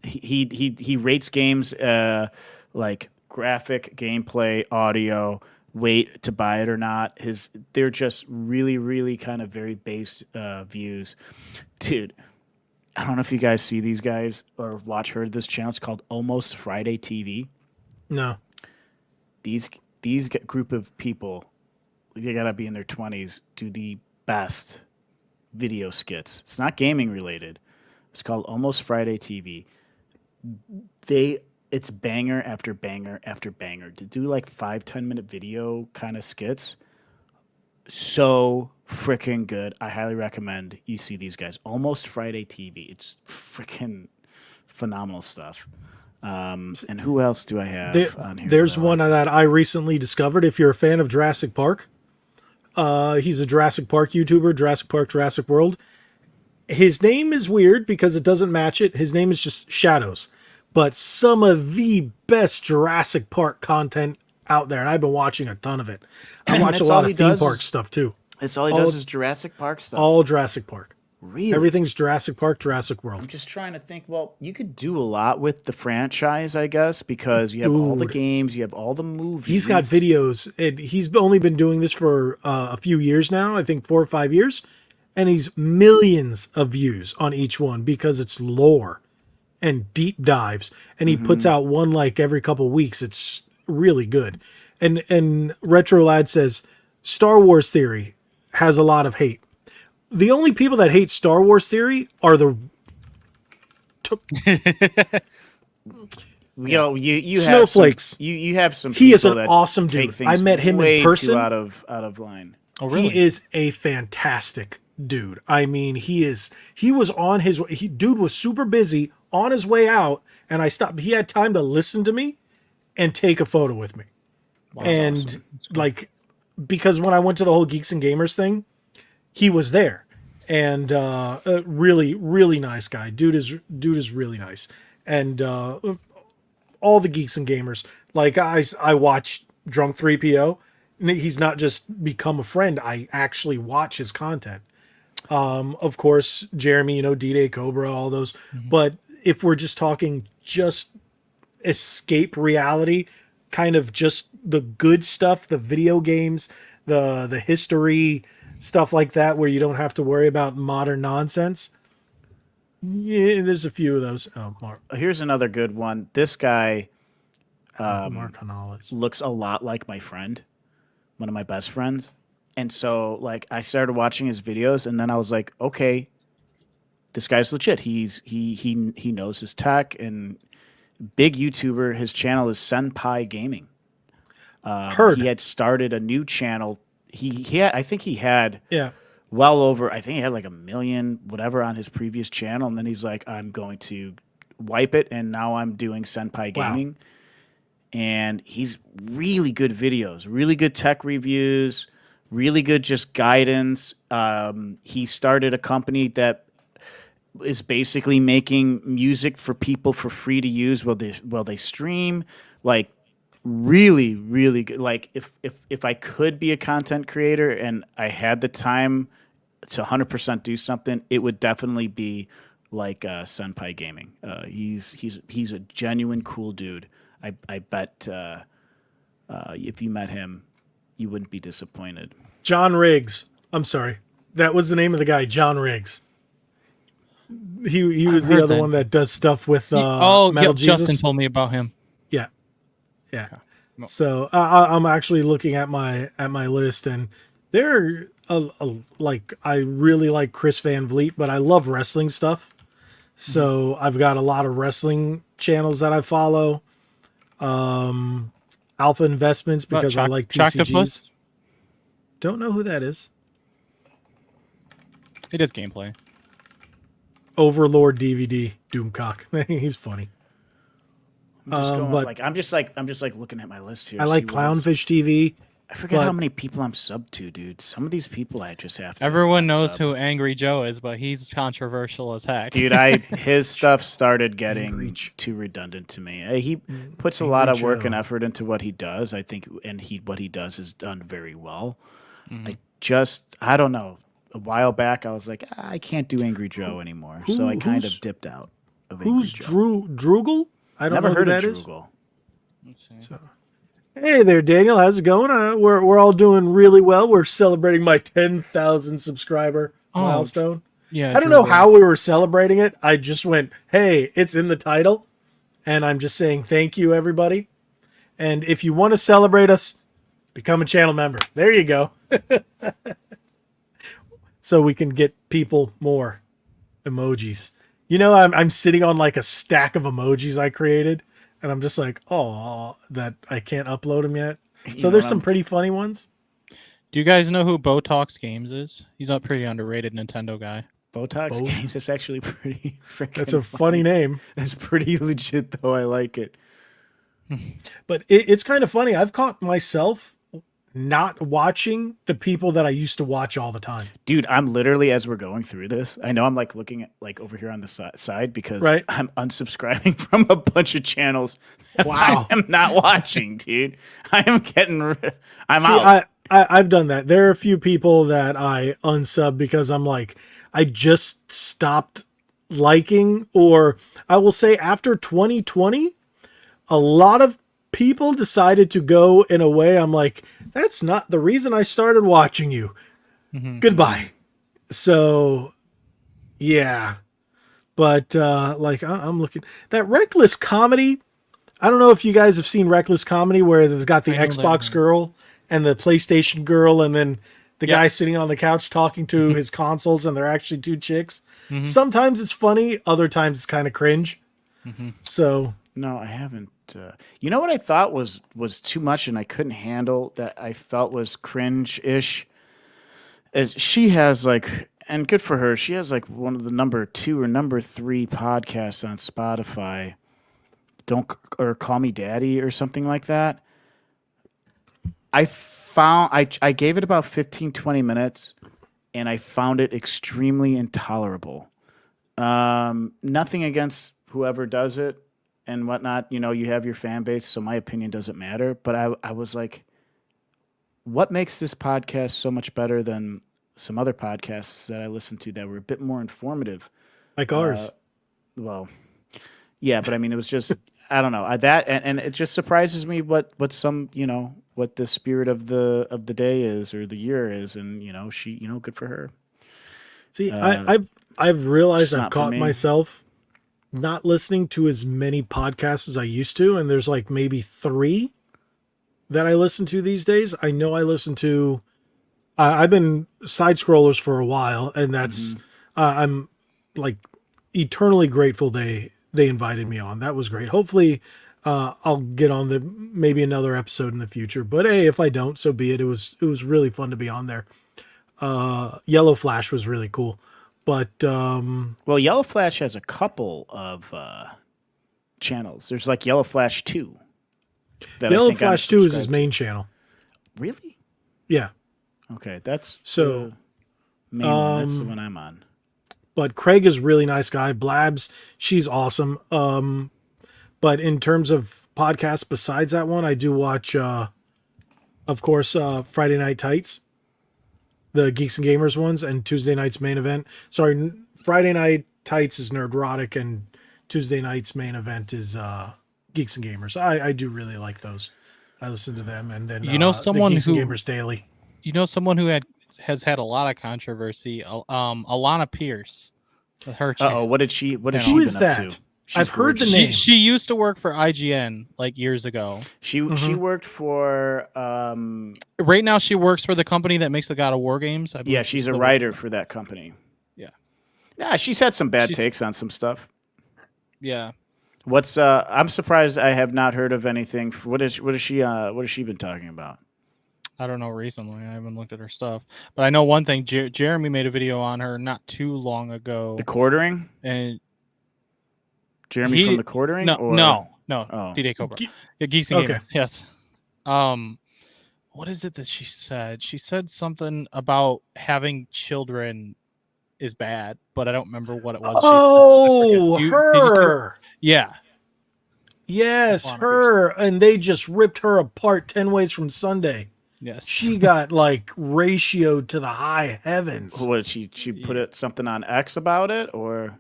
he rates games like graphic, gameplay, audio, wait to buy it or not. They're just really, really kind of very based views, dude. I don't know if you guys see these guys or heard this channel. It's called Almost Friday TV. No. These group of people, they gotta be in their 20s, do the best video skits. It's not gaming related. It's called Almost Friday TV. It's banger after banger after banger. To do like 5-10 minute video kind of skits, so freaking good. I highly recommend you see these guys. Almost Friday TV. It's freaking phenomenal stuff. And who else do I have on here? There's one that I recently discovered. If you're a fan of Jurassic Park, he's a Jurassic Park YouTuber, Jurassic Park, Jurassic World. His name is weird because it doesn't match it. His name is just Shadows. But some of the best Jurassic Park content out there, and I've been watching a ton of it. I watch a lot of theme park stuff too. That's all he does is Jurassic Park stuff. All Jurassic Park. Really? Everything's Jurassic Park, Jurassic World. I'm just trying to think. Well, you could do a lot with the franchise, I guess, because you have all the Dude. games, you have all the movies. He's got videos. And he's only been doing this for a few years now. I think 4 or 5 years. And he's millions of views on each one because it's lore and deep dives. And he puts out one like every couple weeks. It's really good. And Retro Lad says Star Wars Theory has a lot of hate. The only people that hate Star Wars Theory are the you snowflakes. Have some, you have some. He is people an that awesome take dude. things I met him way in person. too out of line. Oh, really? He is a fantastic dude. I mean, he was on his way. Dude was super busy on his way out, and I stopped. He had time to listen to me and take a photo with me. Wow, and that's awesome. like, because when I went to the whole Geeks and Gamers thing, he was there, and a really, really nice guy. Dude is really nice. And all the Geeks and Gamers, like I watched Drunk 3PO. He's not just become a friend. I actually watch his content. Of course, Jeremy, D-Day Cobra, all those. But if we're just talking just escape reality, kind of just the good stuff, the video games, the history, stuff like that, where you don't have to worry about modern nonsense. Yeah, there's a few of those. Oh, Mark. Here's another good one. This guy Mark Canales. looks a lot like my friend, one of my best friends. And so, like, I started watching his videos, and then I was like, okay, this guy's legit. He knows his tech, and big YouTuber. His channel is Senpai Gaming. Heard. He had started a new channel. I think he had Yeah. well over. I think he had like 1 million whatever on his previous channel, and then he's like, I'm going to wipe it, and now I'm doing Senpai Gaming. Wow. And he's really good videos, really good tech reviews, really good just guidance. He started a company that is basically making music for people for free to use while they stream. Like, really, really good. Like, if I could be a content creator and I had the time to 100% do something, it would definitely be like Senpai Gaming. He's a genuine cool dude. I bet if you met him, you wouldn't be disappointed. John Riggs. I'm sorry. That was the name of the guy, John Riggs. He was the other one that does stuff with Metal Jesus. Justin told me about him. Yeah. No. So I'm actually looking at my list, and there like, I really like Chris Van Vliet, but I love wrestling stuff. So I've got a lot of wrestling channels that I follow. Alpha Investments, because I like TCGs. Choctopus? Don't know who that is. He does gameplay. Overlord DVD Doomcock. He's funny. I'm just looking at my list here. I like Clownfish TV. I forget how many people I'm subbed to, dude. Some of these people I just have to. Everyone knows who Angry Joe is, but he's controversial as heck. Dude, his stuff started getting too redundant to me. He puts a lot of work and effort into what he does, I think, and what he does is done very well. I don't know. A while back, I was like, I can't do Angry Joe anymore, so I kind of dipped out of Angry Joe. Who's Droogle? I don't Never know heard who of that is. Droogle. So, hey there, Daniel. How's it going? We're all doing really well. We're celebrating my 10,000 subscriber milestone. Yeah, I don't know how we were celebrating it. I just went, hey, it's in the title, and I'm just saying thank you, everybody. And if you want to celebrate us, become a channel member. There you go. So we can get people more emojis. I'm sitting on like a stack of emojis I created, and I'm just like, oh, that I can't upload them yet. So there's some pretty funny ones. Do you guys know who Botox Games is? He's a pretty underrated Nintendo guy. Botox Games. That's actually pretty freaking. That's a funny name. That's pretty legit, though. I like it. But it's kind of funny. I've caught myself not watching the people that I used to watch all the time. Dude, I'm literally, as we're going through this, I know I'm like looking at like over here on the side because I'm unsubscribing from a bunch of channels that I am not watching, dude. I'm out. I've done that. There are a few people that I unsub because I'm like, I just stopped liking, or I will say after 2020, a lot of people decided to go in a way I'm like, that's not the reason I started watching you. Goodbye. So, yeah. But like I'm looking that Reckless Comedy. I don't know if you guys have seen Reckless Comedy where there's got the Xbox girl and the PlayStation girl, and then the guy sitting on the couch talking to his consoles, and they're actually two chicks. Sometimes it's funny, other times it's kind of cringe. So no, I haven't. You know what I thought was too much, and I couldn't handle that. I felt was cringe-ish. Is she has like, and good for her. She has like one of the number 2 or number 3 podcasts on Spotify. Or Call Me Daddy or something like that. I gave it about 15, 20 minutes, and I found it extremely intolerable. Nothing against whoever does it and whatnot. You know, you have your fan base, so my opinion doesn't matter. But I was like, what makes this podcast so much better than some other podcasts that I listened to that were a bit more informative? like ours. Well, yeah, but I mean, it was just, I don't know, that, and it just surprises me what some, you know, what the spirit of the day is, or the year is, and you know, she, you know, good for her. See, I've realized I've caught me. myself not listening to as many podcasts as I used to, and there's like maybe 3 that I listen to these days. I know I listen to. I've been side scrollers for a while, and that's I'm like eternally grateful they invited me on. That was great. Hopefully, I'll get on maybe another episode in the future. But hey, if I don't, so be it. It was really fun to be on there. Yellow Flash was really cool, but well, Yellow Flash has a couple of channels. There's like Yellow Flash 2. Yellow Flash 2 is his main channel. Really? Yeah. Okay, that's so the main one. That's the one I'm on. But Craig is a really nice guy. Blabs, she's awesome. But in terms of podcasts besides that one, I do watch, of course, Friday Night Tights, the Geeks and Gamers ones, and Tuesday Night's Main Event. Sorry, Friday Night Tights is Nerdrotic, and Tuesday Night's Main Event is Geeks and Gamers. I do really like those. I listen to them, and then you know someone the Geeks who and Gamers Daily. You know someone who has had a lot of controversy. Alana Pierce, with her channel. Oh, what did she? What has Who she is been up that? to? I've heard the name. She used to work for IGN like years ago. She worked for. Right now, she works for the company that makes the God of War games. I believe Yeah, she's a writer for that company. Yeah. Yeah, she's had some bad takes on some stuff. Yeah. What's I'm surprised I have not heard of anything. What has she been talking about? I don't know recently. I haven't looked at her stuff, but I know one thing. Jeremy made a video on her not too long ago. The quartering, and Jeremy from the quartering. No, or? no. D-Day Cobra. Yeah, Geeks and Gamers. Yes. What is it that she said? She said something about having children is bad, but I don't remember what it was. Oh, her. Yeah. Yes, her. And they just ripped her apart 10 ways from Sunday. Yes. She got like ratioed to the high heavens. What, she put something on X about it, or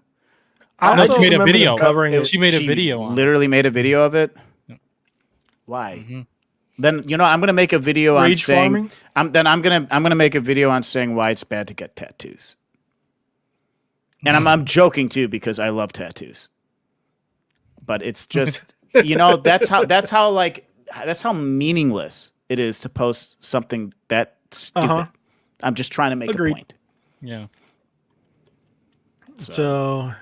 she made a video covering it. She made a video on literally made a video of it. Yeah. Why? Mm-hmm. Then I'm gonna make a video on saying farming? I'm gonna make a video on saying why it's bad to get tattoos. And I'm joking too, because I love tattoos. But it's just that's how meaningless it is to post something that stupid. I'm just trying to make a point. Yeah. So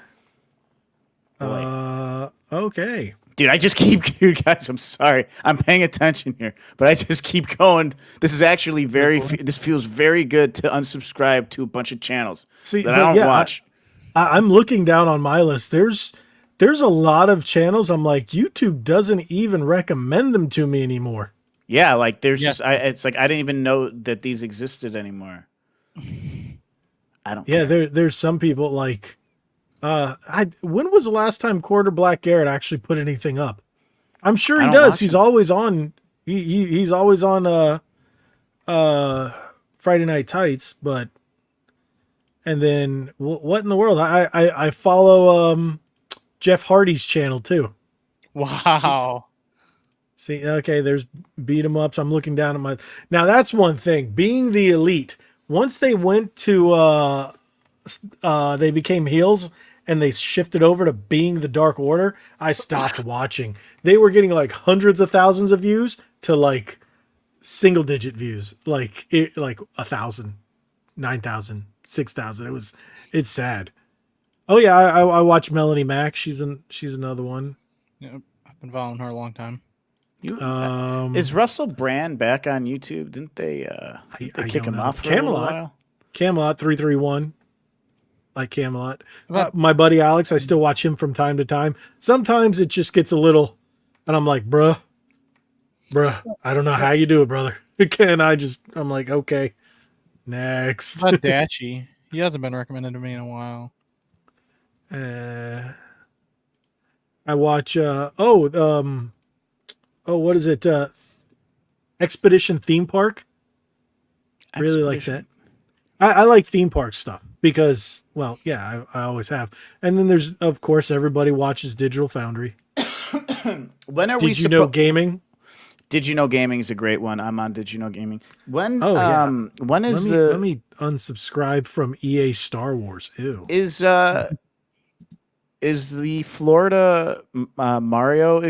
okay. Dude, I just keep, you guys, I'm sorry. I'm paying attention here, but I just keep going. This is actually this feels very good to unsubscribe to a bunch of channels that I don't watch. I'm looking down on my list. There's a lot of channels. I'm like, YouTube doesn't even recommend them to me anymore. Yeah, like it's like I didn't even know that these existed anymore. I don't care. There's some people like when was the last time Quarter Black Garrett actually put anything up? I'm sure he does. He's always on he's always on Friday Night Tights, but And then what in the world? I follow Jeff Hardy's channel too. Wow. See, okay, there's beat 'em ups. I'm looking down at my. Now that's one thing. Being the elite. Once they went to they became heels and they shifted over to being the Dark Order, I stopped watching. They were getting like hundreds of thousands of views to like single digit views, like 1,000, 9,000, 6,000. It's sad. Oh yeah, I watch Melanie Mack. She's another one. Yeah, I've been following her a long time. Is Russell Brand back on YouTube? Didn't they kick him off for a little while? Camelot 331. Like Camelot. My buddy Alex, I still watch him from time to time. Sometimes it just gets a little, and I'm like, bruh, I don't know how you do it, brother. I'm like, okay, next. What about Dachi? He hasn't been recommended to me in a while. I watch, what is it? Expedition Theme Park. Really like that. I like theme park stuff because, well, yeah, I always have. And then there's, of course, everybody watches Digital Foundry. When are Did you know gaming? Did you know gaming is a great one? I'm on Did you know gaming. When? Yeah. When is let me unsubscribe from EA Star Wars. Ew. Is the Florida Mario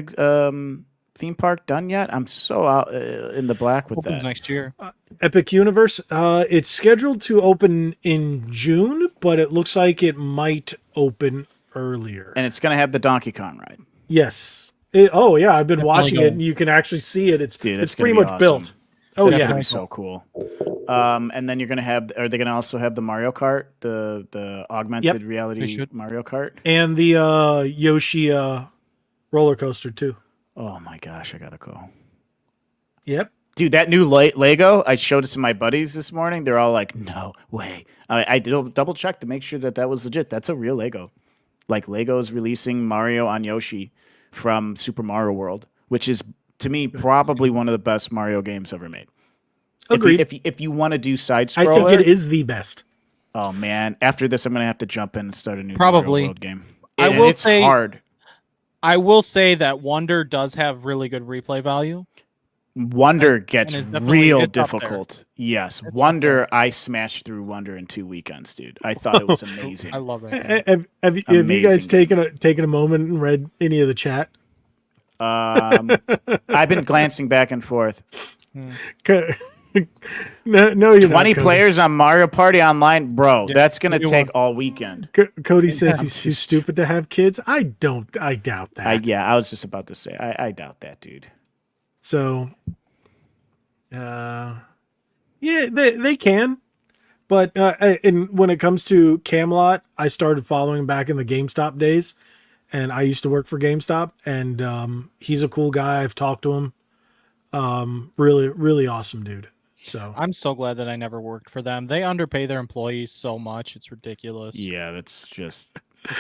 theme park done yet? I'm so out in the black with Opens that. next year. Epic Universe. It's scheduled to open in June, but it looks like it might open earlier. And it's going to have the Donkey Kong ride. Yes. Yeah, I've been watching going. it, and you can actually see it. It's pretty much awesome. built. Oh That's yeah, gonna be so cool. And then you're gonna have. Are they gonna also have the Mario Kart, the augmented reality Mario Kart, and the Yoshi roller coaster too? Oh my gosh, I gotta go. Yep. Dude, that new Lego, I showed it to my buddies this morning. They're all like, no way. I did double check to make sure that was legit. That's a real Lego. Like, Lego's releasing Mario on Yoshi from Super Mario World, which is, to me, probably one of the best Mario games ever made. Agreed. If you want to do side-scroller. I think it is the best. Oh, man. After this, I'm going to have to jump in and start a new Mario World game. It's hard. I will say that Wonder does have really good replay value. Wonder gets real difficult. Yes, it's Wonder. I smashed through Wonder in 2 weekends, dude. I thought it was amazing. I love it. Have you guys taken a moment and read any of the chat? I've been glancing back and forth. No, you're 20 not, players on Mario Party Online, bro. Yeah, that's gonna take all weekend. Cody says he's too stupid to have kids. I doubt that. I was just about to say, I doubt that, dude. So, yeah, they can, but and when it comes to Camelot, I started following back in the GameStop days, and I used to work for GameStop, and he's a cool guy. I've talked to him. Really, really awesome dude. So I'm so glad that I never worked for them. They underpay their employees so much; it's ridiculous. Yeah, that's just.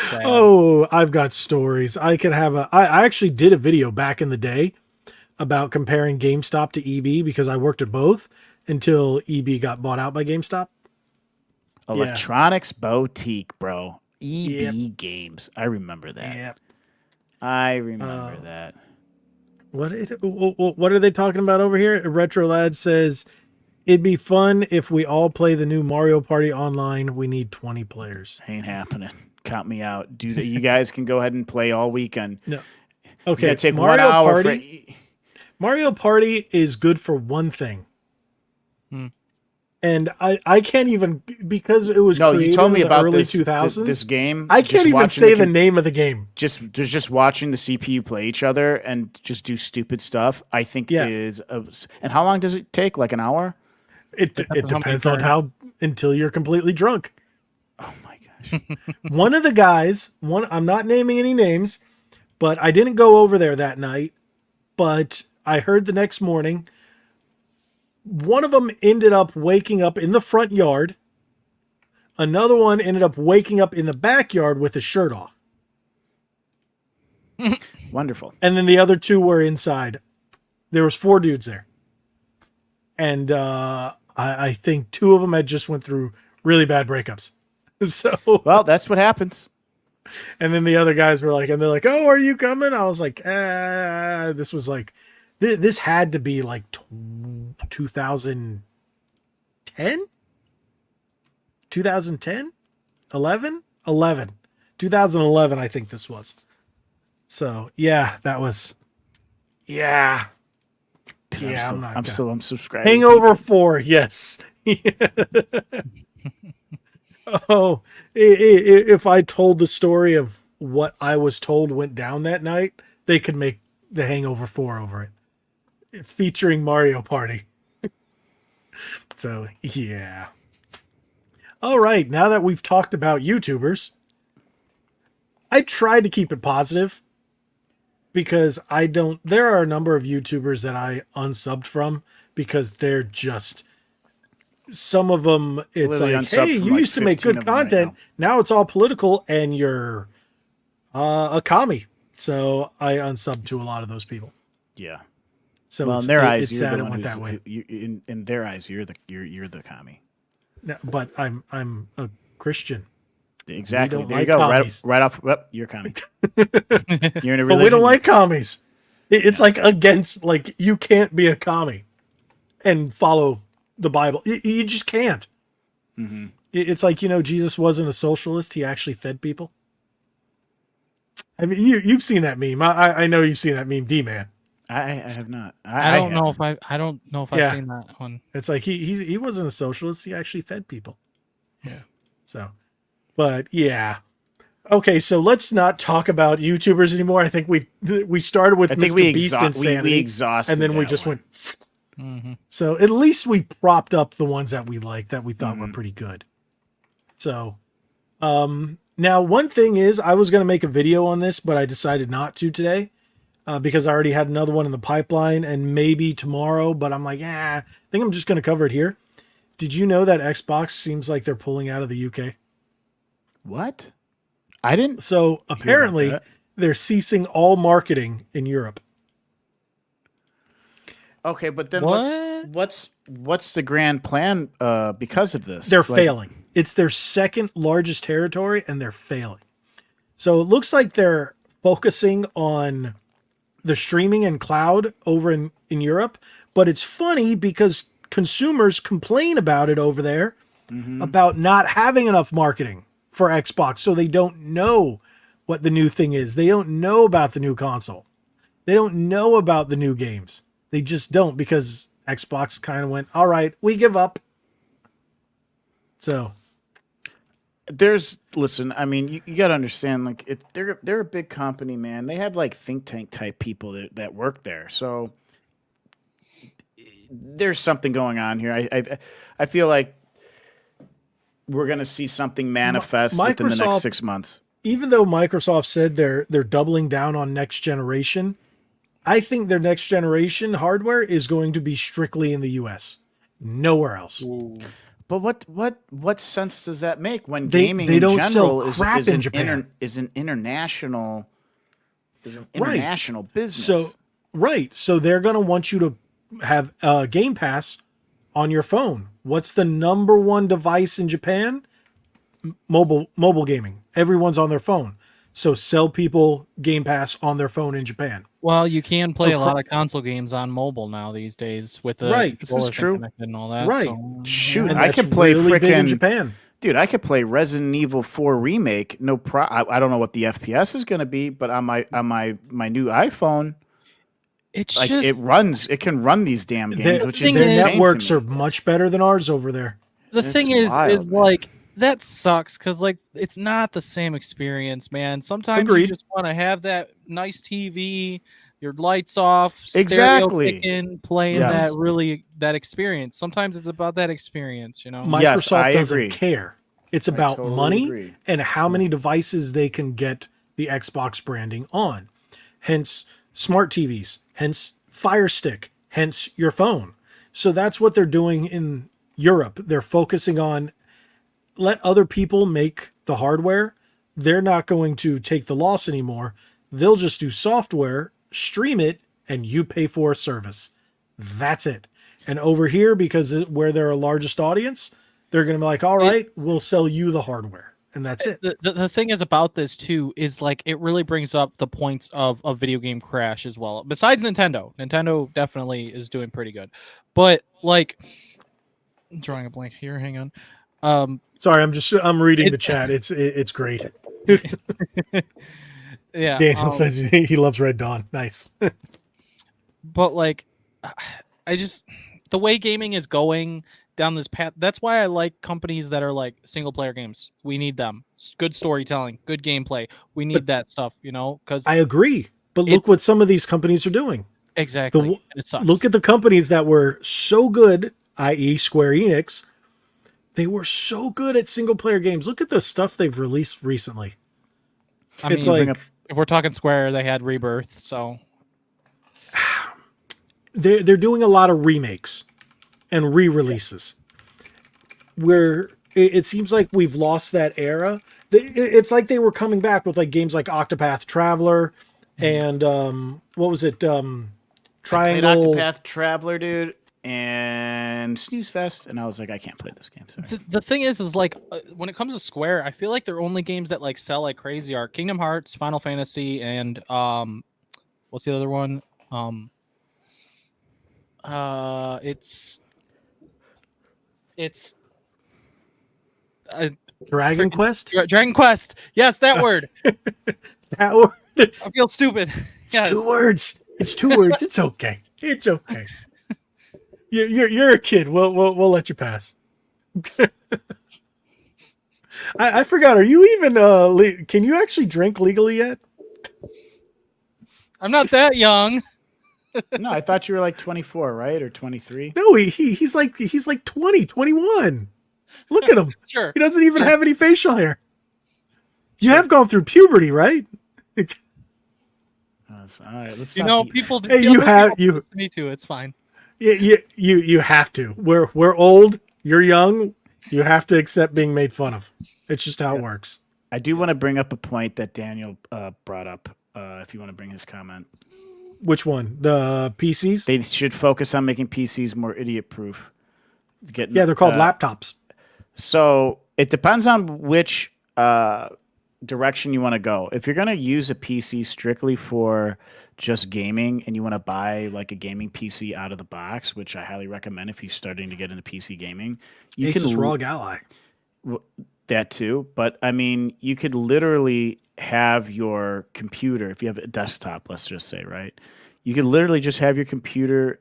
Sad. Oh, I've got stories. I actually did a video back in the day about comparing GameStop to EB because I worked at both until EB got bought out by GameStop. Electronics Boutique, bro. EB Yep. Games. I remember that. Yep. I remember that. What are they talking about over here? Retro Lad says, it'd be fun if we all play the new Mario Party online. We need 20 players. Ain't happening. Count me out. Dude, you guys can go ahead and play all weekend. No. Okay. Take Mario 1 hour. Mario Party is good for one thing. And I can't even, because it was created you told me in the about early this, 2000s. This game. I can't even say the name of the game. Just watching the CPU play each other and just do stupid stuff, I think is... And how long does it take? Like an hour? It depends on how, until you're completely drunk. Oh my gosh. One of the guys, I'm not naming any names, but I didn't go over there that night, but I heard the next morning, one of them ended up waking up in the front yard. Another one ended up waking up in the backyard with his shirt off. Wonderful. And then the other two were inside. There was 4 dudes there. And I think 2 of them had just went through really bad breakups. So, Well, that's what happens. and then the other guys were like, and they're like, "Oh, are you coming?" I was like, this was like, this had to be like 2010, 2010, 11, 2011. I think this was. So yeah, that was, yeah. Dude, Yeah, I'm still unsubscribing. Hangover 4, yes. Oh, if I told the story of what I was told went down that night, they could make the Hangover 4 over it, featuring Mario Party. So, yeah. All right, now that we've talked about YouTubers, I tried to keep it positive because there are a number of YouTubers that I unsubbed from because they're just, some of them, it's Literally like, unsubbed hey, from you like used to make 15 good of them right content. Now it's all political and you're a commie. So I unsubbed to a lot of those people. Yeah. So Well, in their eyes, it's you're sad the it one went who's that way. in their eyes, you're the commie. No, but I'm a Christian. Exactly. don't There like you go. commies. Right off. Well, you're a commie. You're in a religion. But we don't like commies. It's like against, like, you can't be a commie and follow the Bible. You just can't. Mm-hmm. It's like, Jesus wasn't a socialist. He actually fed people. I mean, you've seen that meme. I know you've seen that meme, D-Man. I have not. I don't know if I've seen that one. It's like he wasn't a socialist. He actually fed people. Yeah. So, but yeah. Okay, so let's not talk about YouTubers anymore. I think we started with Mr. Beast insanity, we exhausted, and then we that just one. went. Mm-hmm. So at least we propped up the ones that we liked, that we thought were pretty good. So, now one thing is, I was going to make a video on this, but I decided not to today because I already had another one in the pipeline, and maybe tomorrow. But I'm like, I think I'm just going to cover it here. Did you know that Xbox seems like they're pulling out of the UK? What? I didn't. So apparently that. they're ceasing all marketing in Europe. Okay, but then What? what's the grand plan because of this? They're failing. It's their second largest territory, and they're failing. So it looks like they're focusing on the streaming and cloud over in Europe. But it's funny because consumers complain about it over there, about not having enough marketing for Xbox. So they don't know what the new thing is. They don't know about the new console. They don't know about the new games. They just don't, because Xbox kind of went, all right, we give up. So listen, I mean, you got to understand, like, they're a big company, man. They have like think tank type people that work there. So there's something going on here. I feel like we're going to see something manifest within the next 6 months. Even though Microsoft said they're doubling down on next generation, I think their next generation hardware is going to be strictly in the US, nowhere else. Ooh. But what sense does that make when They gaming don't in general sell crap in Japan. is an international business? So they're going to want you to have Game Pass on your phone. What's the number one device in Japan? Mobile gaming. Everyone's on their phone. So sell people Game Pass on their phone in Japan. Well, you can play a lot of console games on mobile now these days with the Right. This is true. and all that. Right. So, Shoot, And I that's could play really big in freaking Japan. dude. I could play Resident Evil 4 remake. No I don't know what the FPS is going to be, but on my new iPhone, it's like just it can run these damn games, which is thing Their is- insane to networks me. are much better than ours over there. the It's thing is wild, man. like that sucks because like it's not the same experience, man. Sometimes Agreed. you just want to have that nice TV, your lights off, Exactly. stereo kicking, playing Yes. that experience. Sometimes it's about that experience, you know. Yes, Microsoft I doesn't agree. care. It's about totally money agree. and how many devices they can get the Xbox branding on. Hence smart TVs, hence Fire Stick, hence your phone. So that's what they're doing in Europe. They're focusing on let other people make the hardware. They're not going to take the loss anymore. They'll just do software, stream it, and you pay for a service. That's it. And over here, because where they're a largest audience, they're going to be like, all right, we'll sell you the hardware. and that's it. The thing is about this too is like it really brings up the points of a video game crash as well. Besides Nintendo definitely is doing pretty good, but like I'm drawing a blank here. Hang on. Sorry, I'm reading the chat. It's great. Yeah. Daniel says he loves Red Dawn. Nice. But like, I just the way gaming is going down this path. That's why I like companies that are like single player games. We need them. Good storytelling, good gameplay. We need that stuff, because I agree. But look what some of these companies are doing. Exactly. It sucks. Look at the companies that were so good, i.e. Square Enix. They were so good at single player games. Look at the stuff they've released recently. It's like, if we're talking Square, they had Rebirth, so they're doing a lot of remakes and re-releases where it seems like we've lost that era. It's like they were coming back with like games like Octopath Traveler and what was it? Triangle. Octopath Traveler, dude, and Snooze Fest, and I was like, I can't play this game. Sorry. The thing is like when it comes to Square, I feel like their only games that like sell like crazy are Kingdom Hearts, Final Fantasy, and what's the other one? It's Dragon Quest? Dragon Quest. Yes, that word. That word. I feel stupid. It's 2 words. It's 2 words. It's okay. It's okay. You're a kid. We'll let you pass. I forgot. Are you even can you actually drink legally yet? I'm not that young. No, I thought you were like 24, right? Or 23? No, he's like 20, 21. Look at him. Sure. He doesn't even have any facial hair. You have gone through puberty, right? All right, let's stop. People. Hey, you have you. Me too. It's fine. You have to. We're old. You're young. You have to accept being made fun of. It's just how it works. I do want to bring up a point that Daniel brought up. If you want to bring his comment. Which one? The PCs? They should focus on making PCs more idiot-proof. Yeah, they're called laptops. So it depends on which direction you want to go. If you're going to use a PC strictly for just gaming and you want to buy like a gaming PC out of the box, which I highly recommend if you're starting to get into PC gaming, you Asus ROG Ally. That too. But I mean, you could literally have your computer, if you have a desktop, let's just say, right? You could literally just have your computer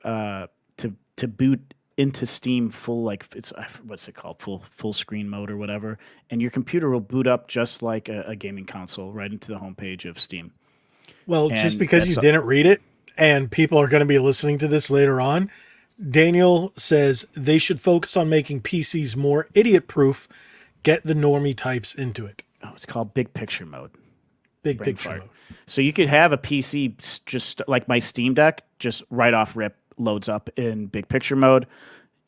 to boot into Steam full, like it's what's it called, full screen mode or whatever, and your computer will boot up just like a gaming console right into the homepage of Steam. Well, just because you didn't read it, and people are going to be listening to this later on, Daniel says they should focus on making PCs more idiot-proof. Get the normie types into it. Oh, it's called big picture mode. Big picture mode. So you could have a PC just like my Steam Deck, just right off rip loads up in big picture mode.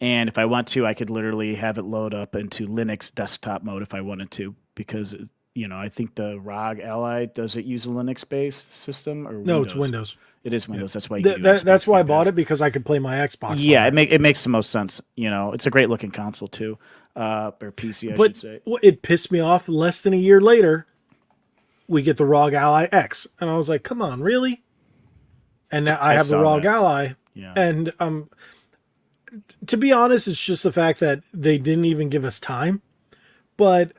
And if I want to, I could literally have it load up into Linux desktop mode if I wanted to, because I think the ROG Ally, does it use a Linux-based system or Windows? No, it's Windows. It is Windows. Yeah. That's why. That's why I bought it, because I could play my Xbox. Yeah, it makes the most sense. It's a great looking console too, or PC, I should say. But it pissed me off. Less than a year later, we get the ROG Ally X, and I was like, "Come on, really?" And now I have the ROG Ally, and to be honest, it's just the fact that they didn't even give us time. But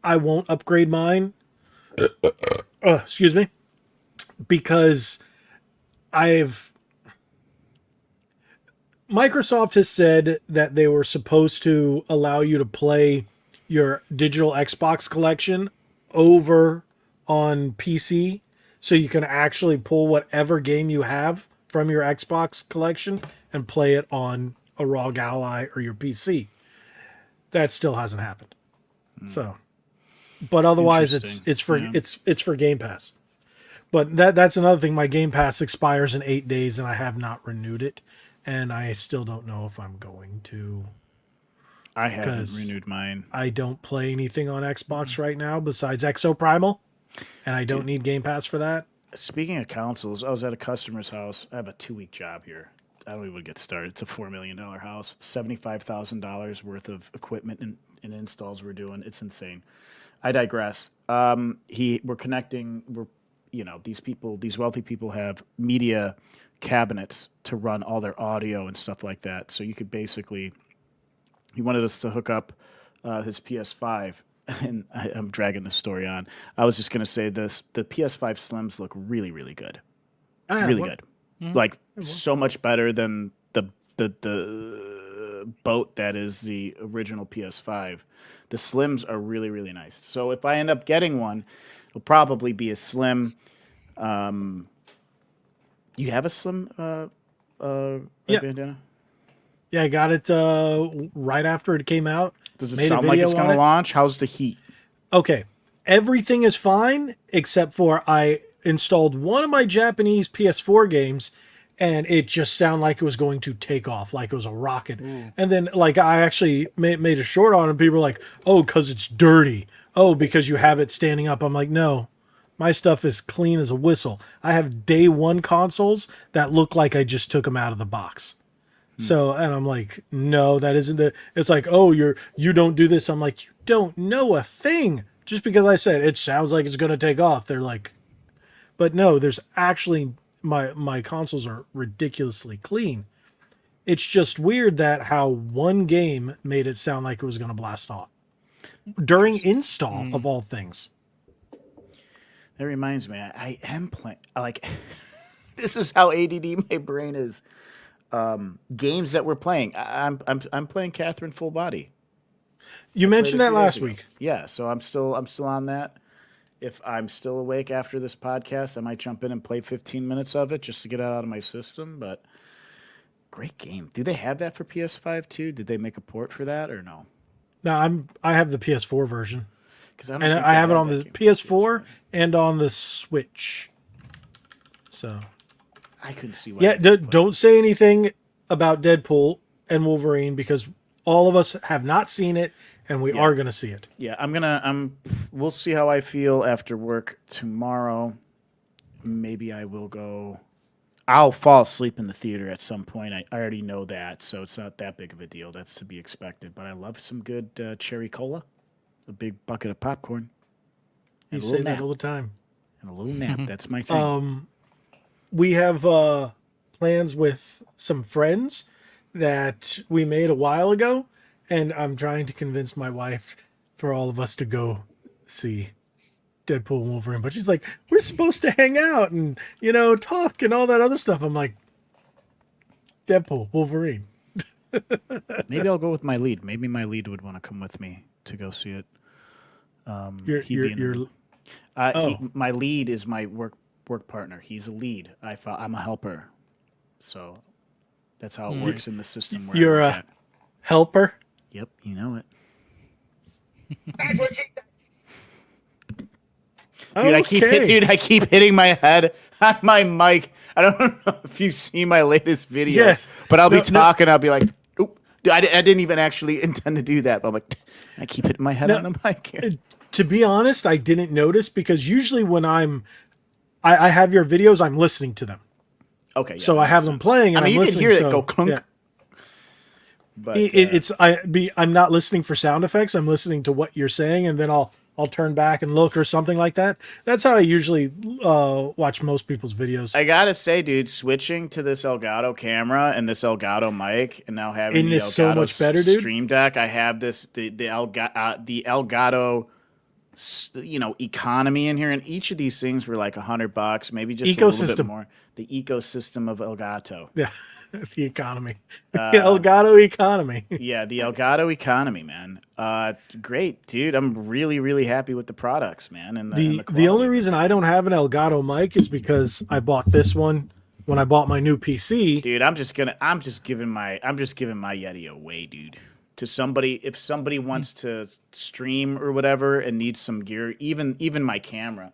I won't upgrade mine. Excuse me, because Microsoft has said that they were supposed to allow you to play your digital Xbox collection over on PC, so you can actually pull whatever game you have from your Xbox collection and play it on a ROG Ally or your PC. That still hasn't happened. So, but otherwise it's for Game Pass. But that's another thing. My Game Pass expires in 8 days, and I have not renewed it, and I still don't know if I'm going to. I haven't renewed mine. I don't play anything on Xbox right now besides Exo Primal, and I don't need Game Pass for that. Speaking of consoles, I was at a customer's house. I have a 2-week job here, even get started. It's a $4 million house, $75,000 worth of equipment and installs we're doing. It's insane. I digress. We're connecting. These wealthy people have media cabinets to run all their audio and stuff like that. So you could basically, he wanted us to hook up his PS5, and I'm dragging this story on. I was just gonna say this: the PS5 Slims look really, really good, really good. Mm-hmm. Like so much better than the boat that is the original PS5. The Slims are really, really nice. So if I end up getting one, it'll probably be a Slim. You have a Slim bandana? Yeah, I got it right after it came out. Does it sound like it's going to launch? How's the heat? Okay. Everything is fine except for I installed one of my Japanese PS4 games and it just sounded like it was going to take off, like it was a rocket. Ooh. And then like I actually made a short on it and people were like, oh, because it's dirty. Oh, because you have it standing up. I'm like, no, my stuff is clean as a whistle. I have day one consoles that look like I just took them out of the box. So, and I'm like, no, that isn't the, it's like, oh, you don't do this. I'm like, you don't know a thing. Just because I said it sounds like it's going to take off. They're like, but no, there's actually, my consoles are ridiculously clean. It's just weird that how one game made it sound like it was going to blast off during install of all things. That reminds me, I am playing, like, this is how ADD my brain is. Games that we're playing. I'm playing Catherine Full Body. You mentioned that last week. Yeah, so I'm still on that. If I'm still awake after this podcast, I might jump in and play 15 minutes of it just to get it out of my system. But great game. Do they have that for PS5 too? Did they make a port for that or no? No, I have the PS4 version. Because I have it on the PS4 and on the Switch. So. I couldn't see why. Yeah, don't say anything about Deadpool and Wolverine because all of us have not seen it and we are going to see it. Yeah, we'll see how I feel after work tomorrow. Maybe I will go. I'll fall asleep in the theater at some point. I already know that, so it's not that big of a deal. That's to be expected. But I love some good cherry cola, a big bucket of popcorn. You say that all the time. And a little nap. That's my thing. We have plans with some friends that we made a while ago, and I'm trying to convince my wife for all of us to go see Deadpool and Wolverine. But she's like, we're supposed to hang out and, talk and all that other stuff. I'm like, Deadpool, Wolverine. Maybe I'll go with my lead. Maybe my lead would want to come with me to go see it. My lead is my work partner. He's a lead. I'm a helper. So that's how it works in the system. Where you're a helper? Yep, you know it. Dude, I keep hitting my head on my mic. I don't know if you've seen my latest video, but I'll be talking. I'll be like, oop. I didn't even actually intend to do that. But I'm like, I keep hitting my head on the mic here. To be honest, I didn't notice because usually when I have your videos, I'm listening to them. Okay. Yeah, so I have them playing and I'm listening. You didn't hear it go clunk. Yeah. But I'm not listening for sound effects. I'm listening to what you're saying and then I'll turn back and look or something like that. That's how I usually watch most people's videos. I gotta say, dude, switching to this Elgato camera and this Elgato mic, and now having the Elgato so much better, dude? Stream Deck, I have the Elgato, economy in here, and each of these things were like $100, maybe just a little bit more. The ecosystem of Elgato. Yeah. The economy. The Elgato economy. Yeah, the Elgato economy, man. Great, dude. I'm really, really happy with the products, man. And the only reason I don't have an Elgato mic is because I bought this one when I bought my new PC. Dude, I'm just giving my Yeti away, dude. To somebody, if somebody wants to stream or whatever and needs some gear, even my camera,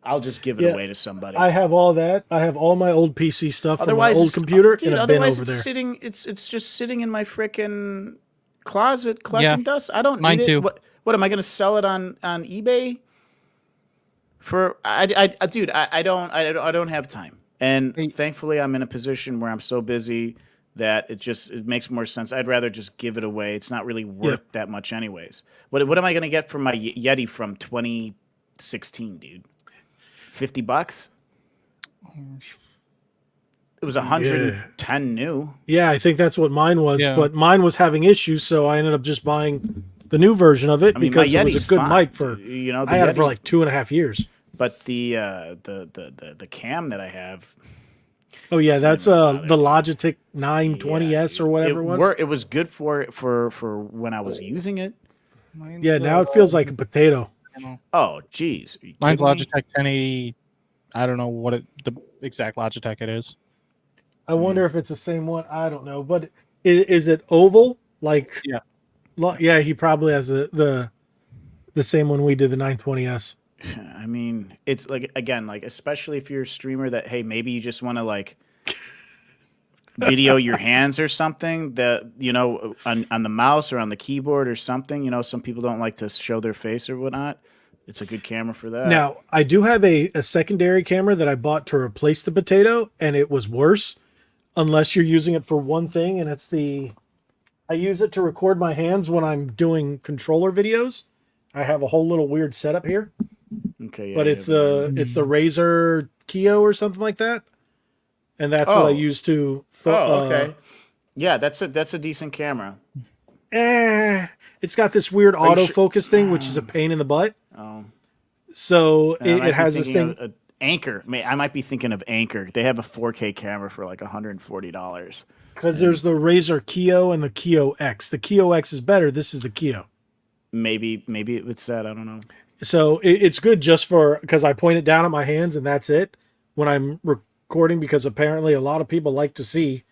I'll just give it away to somebody. I have all that. I have all my old PC stuff from my old computer in a bin over there. Sitting, it's just sitting in my frickin' closet collecting dust. I don't need it. Too. What am I going to sell it on eBay? Dude, I don't have time. And Hey. thankfully, I'm in a position where I'm so busy that it makes more sense. I'd rather just give it away. It's not really worth that much, anyways. What am I going to get from my Yeti from 2016, dude? $50? It was 110 new. Yeah, I think that's what mine was. Yeah. But mine was having issues, so I ended up just buying the new version of it I mean, because my it was Yeti's a good fine. mic for. You know, I had it for like 2.5 years. But the cam that I have. Oh yeah, that's the Logitech 920S or whatever it was. It was good for when I was using it. Yeah, now it feels like a potato. Oh, geez. Mine's Logitech 1080. I don't know what the exact Logitech it is. I wonder if it's the same one. I don't know, but is it oval? Like Yeah. Yeah, he probably has the same one we did, the 920S. I mean, it's like, again, like, especially if you're a streamer that, hey, maybe you just want to like video your hands or something that, you know, on the mouse or on the keyboard or something. You know, some people don't like to show their face or whatnot. It's a good camera for that. Now, I do have a secondary camera that I bought to replace the potato, and it was worse unless you're using it for one thing, and it's I use it to record my hands when I'm doing controller videos. I have a whole little weird setup here. Okay, yeah, but it's the Razer Kio or something like that, and that's what I use to. Okay. Yeah, that's a decent camera. It's got this weird autofocus thing, which is a pain in the butt. Oh, so it has this thing. Anchor. I might be thinking of Anchor. They have a 4K camera for like $140. Because there's the Razer Kio and the Kio X. The Kio X is better. This is the Kio. Maybe it's that. I don't know. So it's good just because I point it down at my hands and that's it when I'm recording, because apparently a lot of people like to see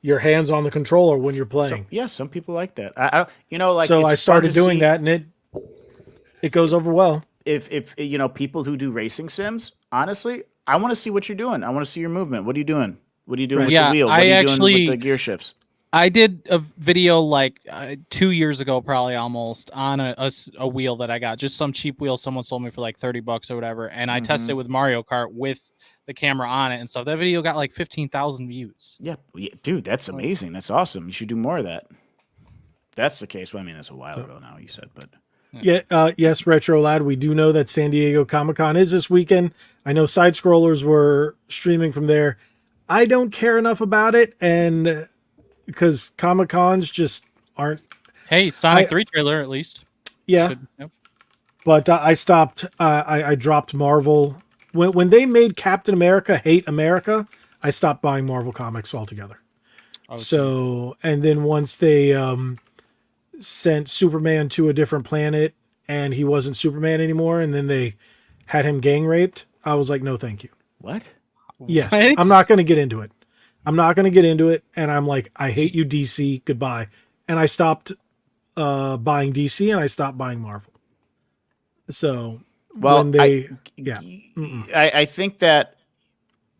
your hands on the controller when you're playing. Some people like that. I you know, like, so I started doing that, and it goes over well. If you know, people who do racing sims, honestly, I want to see what you're doing. I want to see your movement. What are you doing? What are you doing with the wheel? What are you doing with the gear shifts? I did a video like 2 years ago, probably almost, on a wheel that I got, just some cheap wheel someone sold me for like $30 or whatever, and I tested with Mario Kart with the camera on it and stuff. That video got like 15,000 views. Yeah, dude, that's amazing. That's awesome. You should do more of that. If that's the case. Well, I mean, that's a while ago now, you said, but yes, Retro Lad, we do know that San Diego Comic-Con is this weekend. I know Side Scrollers were streaming from there. I don't care enough about it, and because Comic-Cons just aren't. Hey, Sonic 3 trailer at least. Yeah. But I stopped. I dropped Marvel when they made Captain America hate America. I stopped buying Marvel comics altogether. And then once they sent Superman to a different planet and he wasn't Superman anymore, and then they had him gang raped, I was like, no, thank you. What? Yes, what? I'm not going to get into it. And I'm like, I hate you, DC. Goodbye. And I stopped buying DC, and I stopped buying Marvel. So, I think that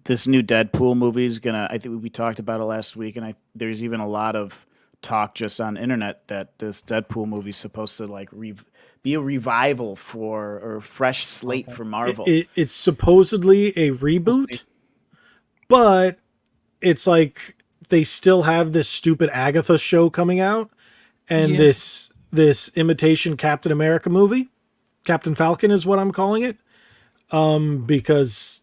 this new Deadpool movie is gonna. I think we talked about it last week, and there's even a lot of talk just on the internet that this Deadpool movie is supposed to like be a revival or a fresh slate for Marvel. It's supposedly a reboot, but it's like they still have this stupid Agatha show coming out, and this imitation Captain America movie. Captain Falcon is what I'm calling it, because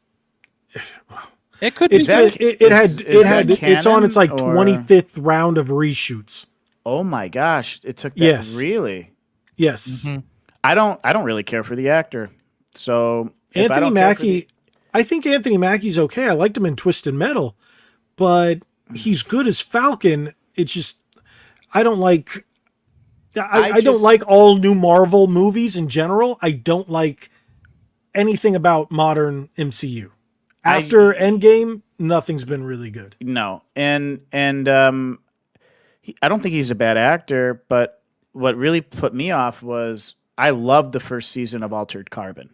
it could be. It's on its like 25th round of reshoots. Oh my gosh! It took that really. Yes. Mm-hmm. I don't really care for the actor, so Anthony Mackie. I think Anthony Mackie's okay. I liked him in Twisted Metal, but he's good as Falcon. It's just I don't like. I don't like all new Marvel movies in general. I don't like anything about modern MCU. After Endgame, nothing's been really good. No, and I don't think he's a bad actor, but what really put me off was I loved the first season of Altered Carbon,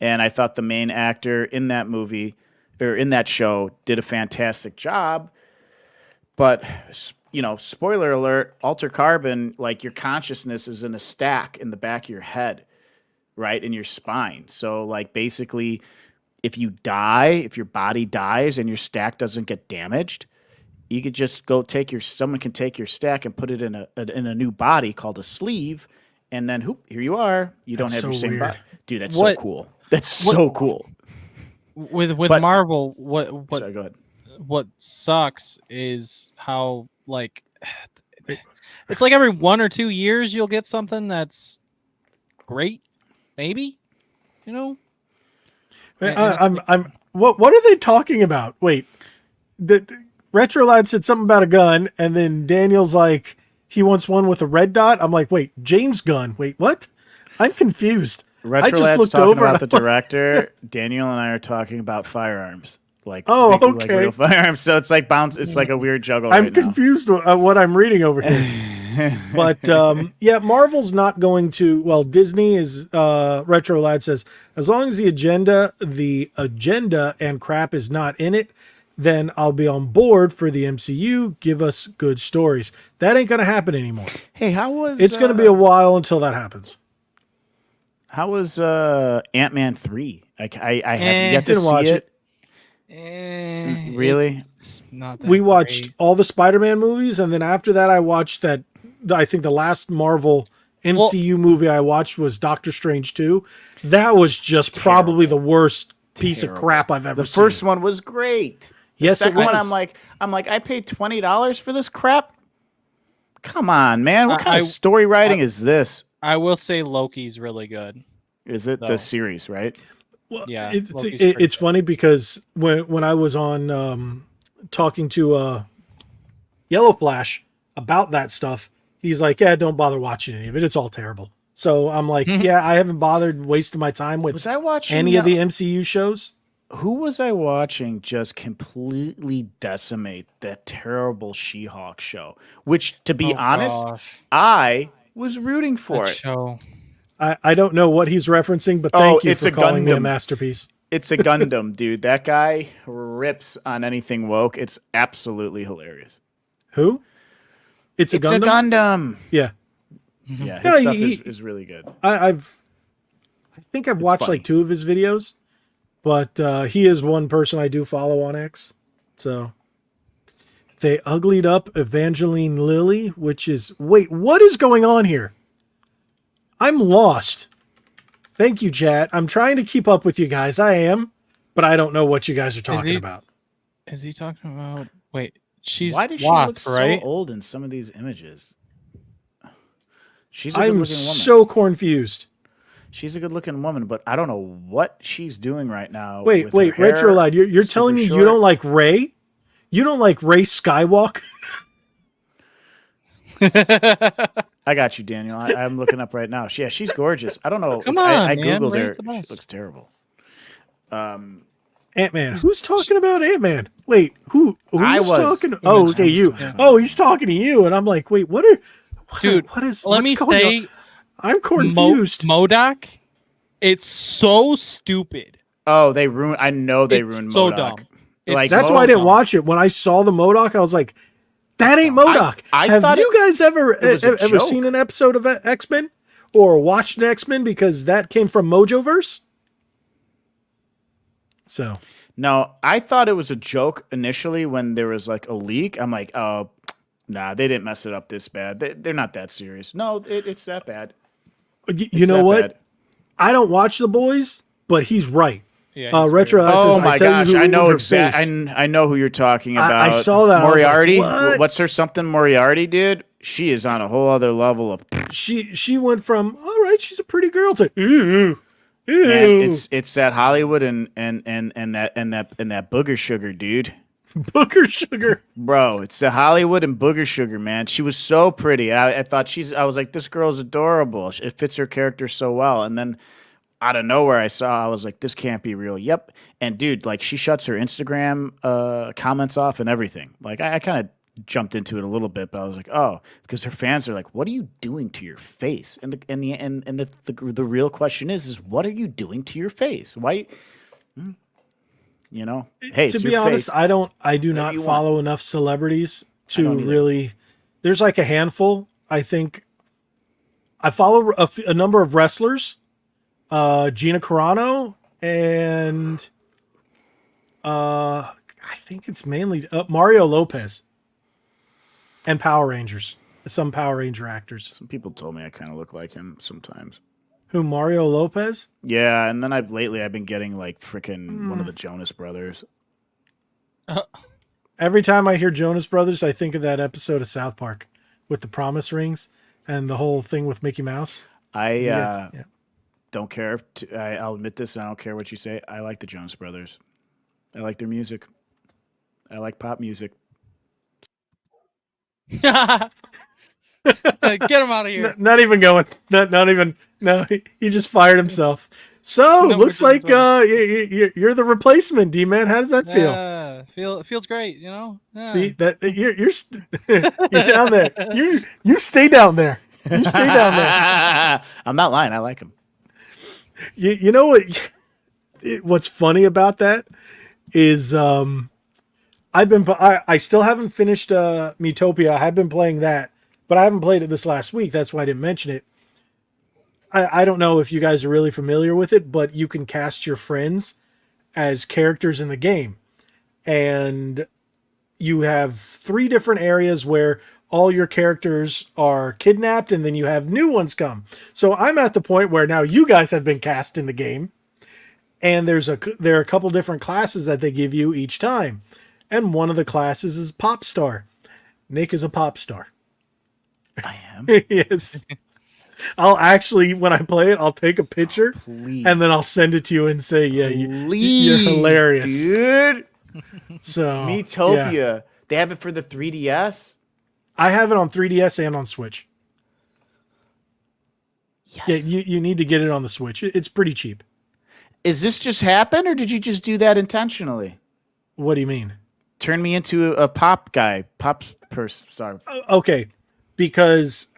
and I thought the main actor in that movie or in that show did a fantastic job, but. You know, spoiler alert, Altered Carbon, like your consciousness is in a stack in the back of your head, right? In your spine. So like basically if you die, if your body dies and your stack doesn't get damaged, you could just go someone can take your stack and put it in a new body called a sleeve, and then here you are. You don't have so your same weird. body. Dude, that's so cool. That's so cool. With But- Marvel, Sorry, go ahead. what sucks is how like it's like every 1 or 2 years you'll get something that's great, maybe, you know. I'm what are they talking about? Wait, the Retro Lad said something about a gun, and then Daniel's like he wants one with a red dot. I'm like, wait, James Gunn. Wait, what? I'm confused. I Retro just Lad's looked talking over about and the I'm like, director. Daniel and I are talking about firearms. Like, Oh, making, like okay. real firearms. So it's like it's like a weird juggle I'm right now. confused with what I'm reading over here. But yeah, Marvel's not going to. Well, Disney is. Retro Lad says as long as the agenda and crap is not in it, then I'll be on board for the MCU. Give us good stories. That ain't gonna happen anymore. Hey, how was It's gonna be a while until that happens. How was Ant-Man 3? I haven't yet to Didn't see watch it. Really? it's not that We watched great. all the Spider-Man movies, and then after that, I watched that. I think the last Marvel MCU movie I watched was Doctor Strange 2. That was just probably the worst piece of crap I've ever The seen. first one was great. The Yes, it second one, was. I'm like, I paid $20 for this crap. Come on, man! What kind I- of story writing is this? I will say Loki's really good. Is it No. the series, right? Well, Yeah, it's Loki's pretty it's funny because when I was on talking to Yellow Flash about that stuff, he's like, "Yeah, don't bother watching any of it. It's all terrible." So I'm like, "Yeah, I haven't bothered wasting my time with Was I watching any of the MCU shows." Who was I watching just completely decimate that terrible She-Hulk show? Which, to be honest, Gosh, I was rooting for that it. show. I don't know what he's referencing, but thank you it's for a calling me a Gundam. masterpiece. It's a Gundam, dude. That guy rips on anything woke. It's absolutely hilarious. Who? It's a It's Gundam. a Gundam. Yeah, Yeah, his Yeah, stuff he- is really good. I think I've watched funny. like 2 of his videos, but he is one person I do follow on X. So they uglied up Evangeline Lilly, which is wait, what is going on here? I'm lost. Thank you, chat. I'm trying to keep up with you guys. I am, but I don't know what you guys are talking about. Is he talking about? Wait, she's Why does she Wasp, look so right? old in some of these images? She's a I'm good-looking woman. so confused. She's a good-looking woman, but I don't know what she's doing right now. Wait, with her hair Retro Lad, you're super telling me you short. don't like Ray? You don't like Ray Skywalker? I got you, Daniel. I'm looking up right now. Yeah, she's gorgeous. I don't know. Come I on, man. googled Ray's her. the She best. looks terrible. Ant-Man. Who's talking about Ant-Man? Wait, who's I was. talking? Oh, okay, you. Oh, he's talking to you, and I'm like, wait, Dude, what is? Let what's me going say, on? I'm confused. Modoc. It's so stupid. Oh, they ruined. I know they It's ruined so MODOK. dumb. It's Like That's so why I didn't dumb. watch it. When I saw the MODOK, I was like, that ain't MODOK. I Have thought you guys ever was a ever joke. seen an episode of X-Men or watched an X-Men because that came from Mojoverse? So no, I thought it was a joke initially when there was like a leak. I'm like, oh, nah, they didn't mess it up this bad. They're not that serious. No, it's that bad. you It's know that what? bad. I don't watch The Boys, but he's right. Yeah, he's Retro. weird. That Oh says, my I tell you gosh, who I know ruined her exactly. face. I know who you're talking about. I saw that. I was like, Moriarty. what? What's her something Moriarty, dude? She is on a whole other level of. She went from all right, she's a pretty girl to ooh, Man, it's that Hollywood and that booger sugar, dude. Booker Sugar. Bro, it's the Hollywood and booger sugar, man. She was so pretty. I thought I was like, this girl's adorable. It fits her character so well. And then out of nowhere, I was like, this can't be real. Yep. And dude, like she shuts her Instagram comments off and everything. Like I kind of jumped into it a little bit, but I was like, oh, because her fans are like, what are you doing to your face? And the real question is what are you doing to your face? Why? You know, hey, To it's be your honest, face. I do not you want. follow enough celebrities to don't either. really. There's like a handful. I think I follow a number of wrestlers, Gina Carano and I think it's mainly Mario Lopez and Power Rangers. Some Power Ranger actors. Some people told me I kind of look like him sometimes. Who, Mario Lopez? Yeah, and then I've been getting like freaking one of the Jonas Brothers. Every time I hear Jonas Brothers, I think of that episode of South Park with the promise rings and the whole thing with Mickey Mouse. I don't care. I'll admit this. I don't care what you say. I like the Jonas Brothers. I like their music. I like pop music. Get him out of here. Not even going. Not even. No, he just fired himself. So No, looks we're like you're the replacement, D-Man. How does that feel? It feels great, you know. Yeah. See that you're you're down there. You stay down there. You stay down there. I'm not lying. I like him. You know what? What's funny about that is I still haven't finished Miitopia. I have been playing that, but I haven't played it this last week. That's why I didn't mention it. I don't know if you guys are really familiar with it, but you can cast your friends as characters in the game. And you have 3 different areas where all your characters are kidnapped, and then you have new ones come. So I'm at the point where now you guys have been cast in the game, and there are a couple different classes that they give you each time. And one of the classes is Pop Star. Nick is a pop star. I am. Yes. I'll actually, when I play it, I'll take a picture Please. and then I'll send it to you and say, yeah, Please, you're hilarious. dude. So Miitopia. yeah. They have it for the 3DS? I have it on 3DS and on Switch. Yes. Yeah, you need to get it on the Switch. It's pretty cheap. Is this just happen, or did you just do that intentionally? What do you mean? Turn me into a pop guy, star. Okay, because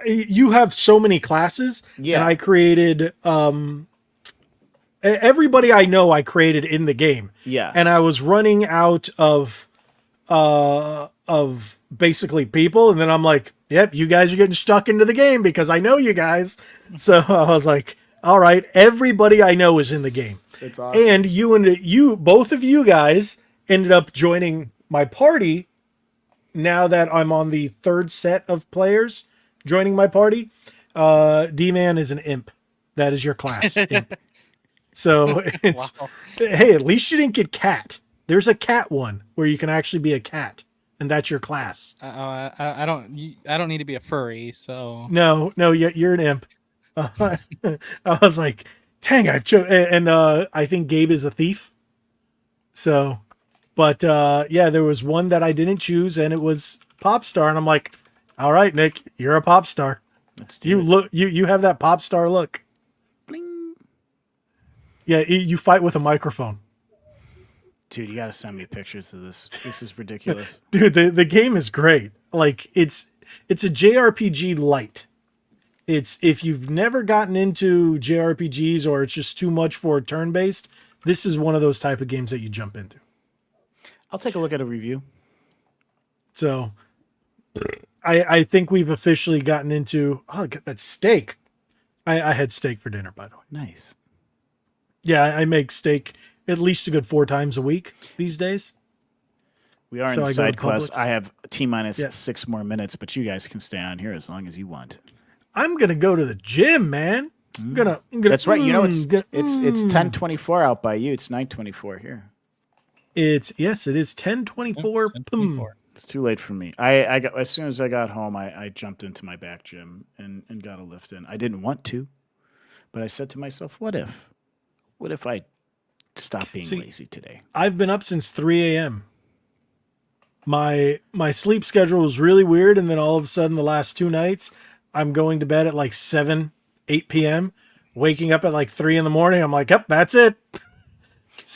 you have so many classes, Yeah. and I created everybody I know I created in the game. Yeah. And I was running out of basically people, and then I'm like, yep, you guys are getting stuck into the game because I know you guys. So I was like, all right, everybody I know is in the game. That's awesome. And both of you guys ended up joining my party now that I'm on the 3rd set of players joining my party. D-Man is an imp. That is your class. Imp. So it's, Wow. hey, at least you didn't get cat. There's a cat one where you can actually be a cat, and that's your class. I don't need to be a furry, so No, you're an imp. I was like, dang, I've chosen, and I think Gabe is a thief. So, but yeah, there was one that I didn't choose, and it was pop star, and I'm like, all right, Nick, you're a pop star. Let's do it. Look, you have that pop star look. Bling. Yeah, you fight with a microphone. Dude, you got to send me pictures of this. This is ridiculous. Dude, the game is great. Like it's a JRPG light. It's, if you've never gotten into JRPGs or it's just too much for turn-based, this is one of those type of games that you jump into. I'll take a look at a review. So I think we've officially gotten into, oh, look at that steak. I had steak for dinner, by the way. Nice. Yeah, I make steak at least a good 4 times a week these days. We are So in I go side to quest. Publix. I have T-minus Yeah. 6 more minutes, but you guys can stay on here as long as you want. I'm gonna go to the gym, man. I'm gonna That's right. You know, it's gonna- it's 10:24 out by you. It's 9:24 here. It is 10:24. 10:24. It's too late for me. I got, as soon as I got home, I jumped into my back gym and got a lift in. I didn't want to, but I said to myself, what if I stop being lazy today? I've been up since 3 a.m. My sleep schedule was really weird, and then all of a sudden, the last 2 nights, I'm going to bed at like 7, 8 p.m., waking up at like 3 in the morning. I'm like, yep, that's it.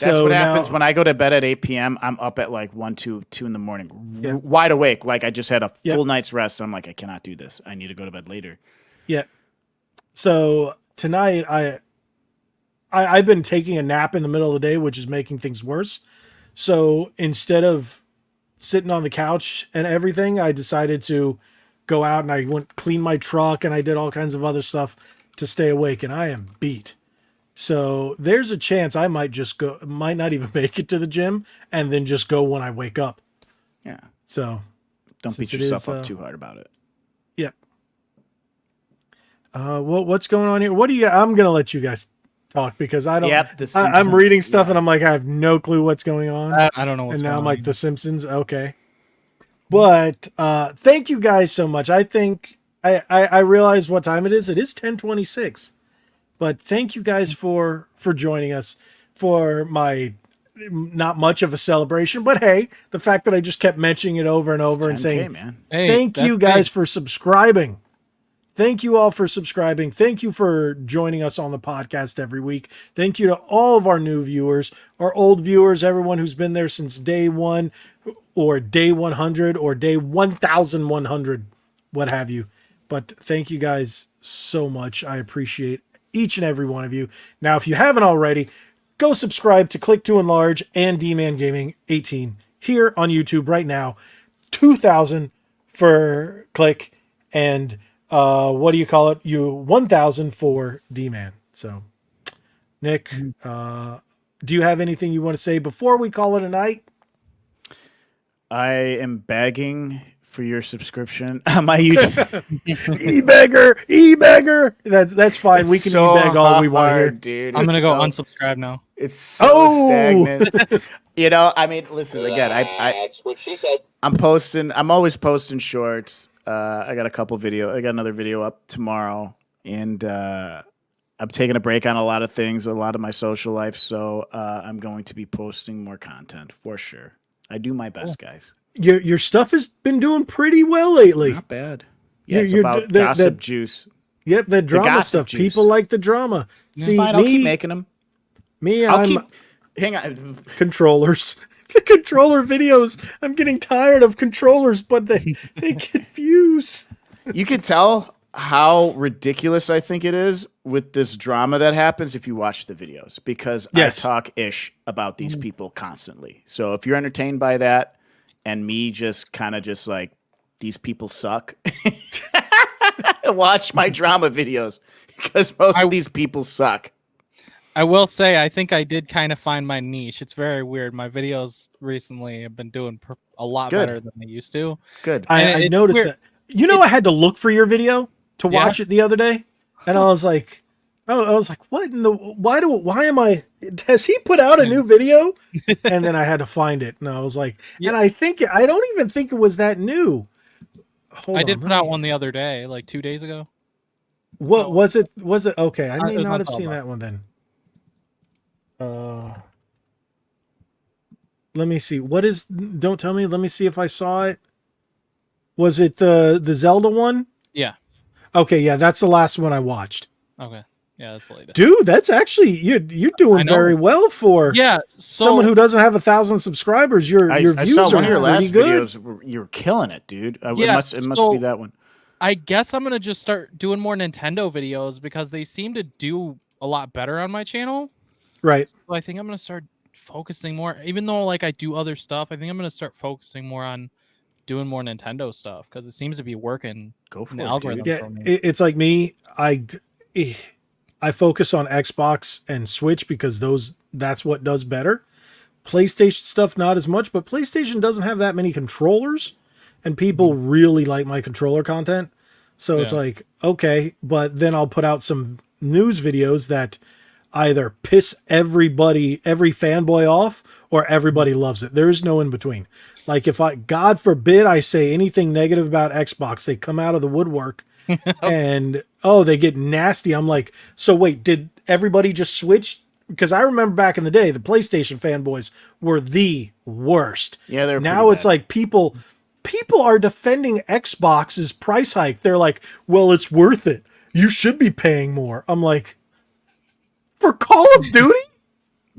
That's what happens now, when I go to bed at 8 p.m. I'm up at like 1, 2 in the morning, Yeah. wide awake. Like I just had a Yep. full night's rest. So I'm like, I cannot do this. I need to go to bed later. Yeah. So tonight, I've been taking a nap in the middle of the day, which is making things worse. So instead of sitting on the couch and everything, I decided to go out and I went clean my truck and I did all kinds of other stuff to stay awake, and I am beat. So there's a chance I might not even make it to the gym and then just go when I wake up. Yeah. So Don't beat yourself up too hard about it. Yeah. What's going on here? What do you? I'm gonna let you guys talk because I don't. Yep, I'm reading stuff and I'm like, I have no clue what's going on. I don't know what's and going now on. I'm like, The Simpsons. Okay. But thank you guys so much. I think I realize what time it is. It is 10:26. But thank you guys for joining us for my not much of a celebration. But hey, the fact that I just kept mentioning it over and over and 10K, saying, man. Hey, thank you that's guys big. for subscribing. Thank you all for subscribing. Thank you for joining us on the podcast every week. Thank you to all of our new viewers, our old viewers, everyone who's been there since day 1 or day 100 or day 1100, what have you. But thank you guys so much. I appreciate each and every one of you. Now, if you haven't already, go subscribe to Click to Enlarge and D-Man Gaming 18 here on YouTube right now. 2,000 for Click and what do you call it? 1,000 for D-Man. So, Nick, do you have anything you want to say before we call it a night? I am begging for your subscription on my YouTube. E-beggar. That's fine. We can e-beg all we want here. Dude. I'm gonna go so, unsubscribe now. It's so stagnant. I mean, listen again. That's what she said. I'm posting. I'm always posting shorts. I got another video up tomorrow, and I'm taking a break on a lot of things, a lot of my social life. So I'm going to be posting more content for sure. I do my best, guys. Your stuff has been doing pretty well lately. Not bad. Yeah, it's about gossip juice. Yep, the drama gossip stuff. juice. People like the drama. See, fine, I'll keep making them. Hang on. Controllers. The controller videos. I'm getting tired of controllers, but they confuse. You can tell how ridiculous I think it is with this drama that happens if you watch the videos, because I talk ish about these people constantly. So if you're entertained by that and me just kind of just like, these people suck, watch my drama videos because most of these people suck. I will say, I think I did kind of find my niche. It's very weird. My videos recently have been doing a lot better than they used to. Good. I noticed that. I had to look for your video to watch it the other day, and I was like, what in the? Why am I? Has he put out a new video? And then I had to find it, and I was like, and I don't even think it was that new. I did put out one the other day, like 2 days ago. What was it? Was it okay? I may not have seen that one then. Let me see. Don't tell me. Let me see if I saw it. Was it the Zelda one? Yeah. Okay, yeah, that's the last one I watched. Okay. Yeah, that's the latest. Dude, that's actually you're doing very well for someone who doesn't have 1,000 subscribers. Your views I saw one of your last good. videos. You're killing it, dude. It must be that one. I guess I'm gonna just start doing more Nintendo videos because they seem to do a lot better on my channel. Right. So I think I'm gonna start focusing more. Even though like I do other stuff, I think I'm gonna start focusing more on doing more Nintendo stuff because it seems to be working. Go for the it, algorithm dude. for me. It's like me. I focus on Xbox and Switch because that's what does better. PlayStation stuff not as much, but PlayStation doesn't have that many controllers, and people really like my controller content. So it's like, okay, but then I'll put out some news videos that either piss every fanboy off or everybody loves it. There is no in between. Like if God forbid I say anything negative about Xbox, they come out of the woodwork and they get nasty. I'm like, so wait, did everybody just switch? Because I remember back in the day, the PlayStation fanboys were the worst. Yeah, they're now it's like people are defending Xbox's price hike. They're like, well, it's worth it. You should be paying more. I'm like, for Call of Duty?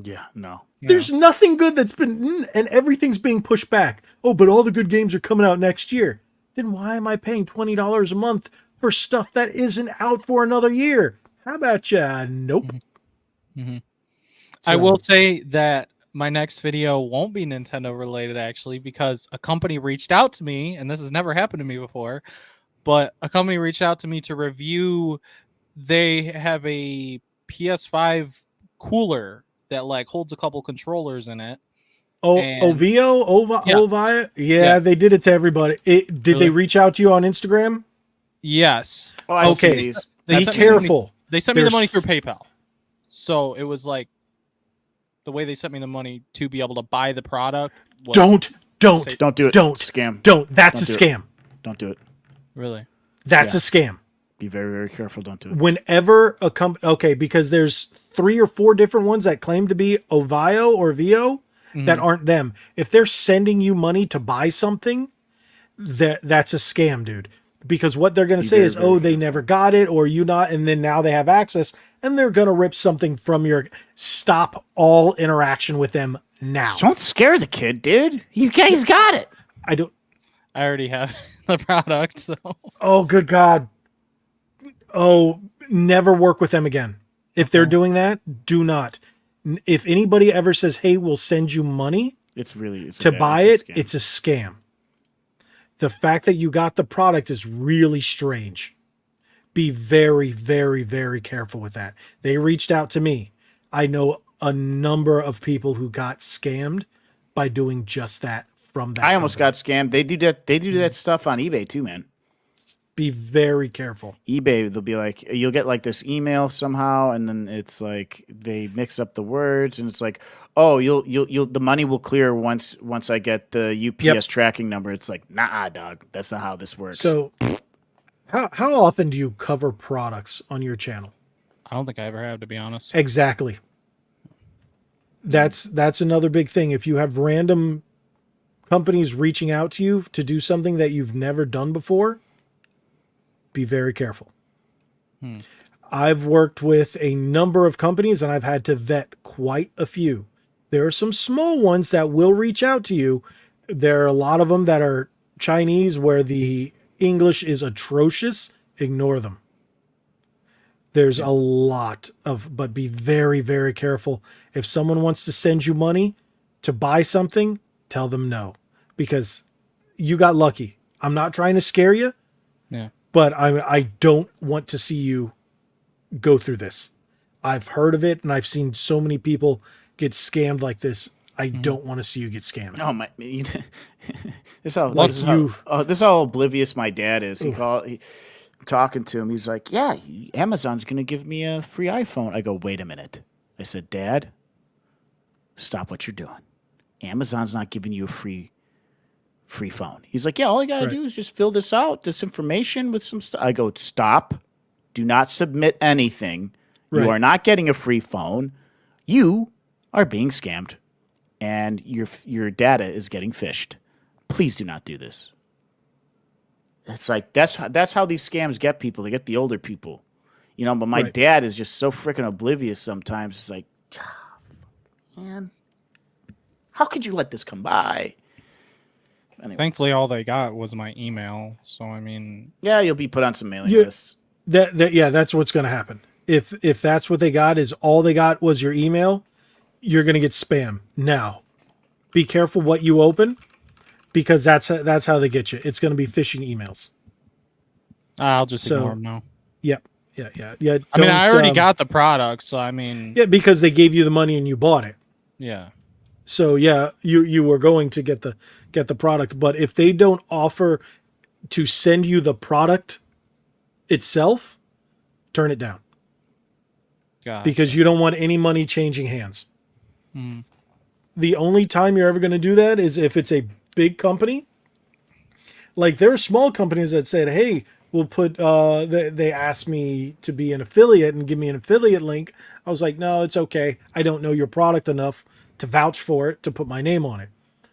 Yeah, no. There's nothing good that's been, and everything's being pushed back. Oh, but all the good games are coming out next year. Then why am I paying $20 a month for stuff that isn't out for another year? How about ya? Nope. Mm-hmm. I will say that my next video won't be Nintendo related actually, because a company reached out to me, and this has never happened to me before, but a company reached out to me to review. They have a PS5 cooler that like holds a couple controllers in it. Oh, And- Ovio, Yeah. Ovia. Yeah, Yeah. they did it to everybody. Did they Really? reach out to you on Instagram? Yes. Oh, I've seen Okay. these. Be sent me the money- careful. They sent me the There's- money through PayPal. So it was like the way they sent me the money to be able to buy the product. Was Don't Don't do it. Don't. Scam. That's Don't a do scam. Don't do it. Really? That's Yeah. a scam. Be very, very careful. Don't do it. Whenever a company, okay, because there's 3 or 4 different ones that claim to be Ovio or Vio that aren't them. If they're sending you money to buy something, that's a scam, dude. Because what they're going to say very, is, very oh, they never got it, or you not, and then now they have access, and they're going to rip something from your. Stop all interaction with them now. Don't scare the kid, dude. He's got it. I don't. I already have the product, so Oh, good God. Oh, never work with them again. If they're doing that, do not. If anybody ever says, hey, we'll send you money It's really to buy it, scam. it's a scam. The fact that you got the product is really strange. Be very, very, very careful with that. They reached out to me. I know a number of people who got scammed by doing just that from that. I almost company. got scammed. They do that. They do that stuff on eBay too, man. Be very careful. eBay, they'll be like, you'll get like this email somehow, and then it's like they mix up the words, and it's like, oh, you'll the money will clear once I get the UPS Yep. tracking number. It's like, nah, dog, that's not how this works. So, how often do you cover products on your channel? I don't think I ever have, to be honest. Exactly. That's another big thing. If you have random companies reaching out to you to do something that you've never done before, be very careful. I've worked with a number of companies and I've had to vet quite a few. There are some small ones that will reach out to you. There are a lot of them that are Chinese where the English is atrocious. Ignore them. There's a lot of, but be very, very careful. If someone wants to send you money to buy something, tell them no, because you got lucky. I'm not trying to scare you, Yeah. but I don't want to see you go through this. I've heard of it and I've seen so many people get scammed like this. I don't want to see you get scammed. oh my, this how Like this is how, you. this is how oblivious my dad is. I'm talking to him. He's like, yeah, Amazon's gonna give me a free iPhone. I go, wait a minute. I said, Dad, stop what you're doing. Amazon's not giving you a free phone. He's like, yeah, all I gotta Right. do is just fill this out, this information with some stuff. I go, stop. Do not submit anything. Right. You are not getting a free phone. You are being scammed, and your data is getting phished. Please do not do this. It's like that's how these scams get people. They get the older people, you know. But my Right. dad is just so freaking oblivious sometimes. It's like, man, how could you let this come by? Anyway, Thankfully, all they got was my email. So, I mean, yeah, you'll be put on some mailing Yeah. lists. That's what's going to happen. If that's what they got is all they got was your email, you're going to get spam. Now, be careful what you open because that's how they get you. It's going to be phishing emails. I'll just So- ignore them now. Yep. Yeah. I mean, I Don't, already got the product, so I mean, Yeah, because they gave you the money and you bought it. yeah. So yeah, you were going to get the product, but if they don't offer to send you the product itself, turn it down Gotcha. because you don't want any money changing hands. The only time you're ever going to do that is if it's a big company. Like there are small companies that said, "Hey, we'll put." They asked me to be an affiliate and give me an affiliate link. I was like, "No, it's okay. I don't know your product enough to vouch for it to put my name on it."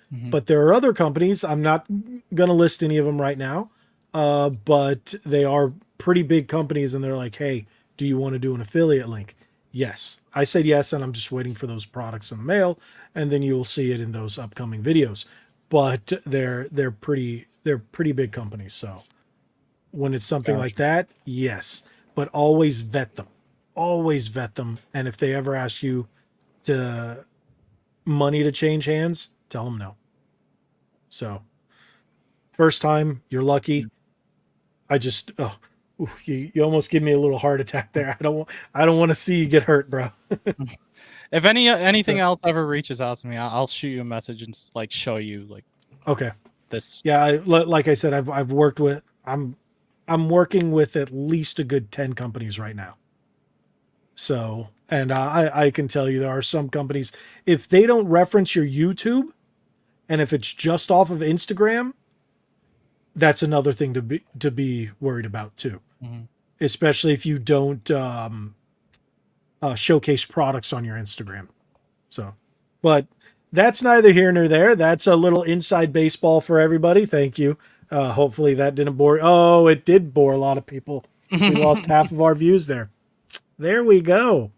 But there are other companies. I'm not going to list any of them right now, but they are pretty big companies, and they're like, "Hey, do you want to do an affiliate link?" Yes, I said yes, and I'm just waiting for those products in the mail, and then you will see it in those upcoming videos. But they're pretty big companies. So when it's something like that, yes, but always vet them. Always vet them, and if they ever ask you to money to change hands, tell them no. So first time, you're lucky. Ooh, you almost give me a little heart attack there. I don't want to see you get hurt, bro. If anything else ever reaches out to me, I'll shoot you a message and like show you like Okay. this. Yeah, like I said, I've worked with I'm working with at least a good 10 companies right now. So, and I can tell you there are some companies, if they don't reference your YouTube, and if it's just off of Instagram, that's another thing to be worried about too. Mm-hmm. Especially if you don't showcase products on your Instagram. So, but that's neither here nor there. That's a little inside baseball for everybody. Thank you. Hopefully that didn't bore. Oh, it did bore a lot of people. We lost half of our views there. There we go.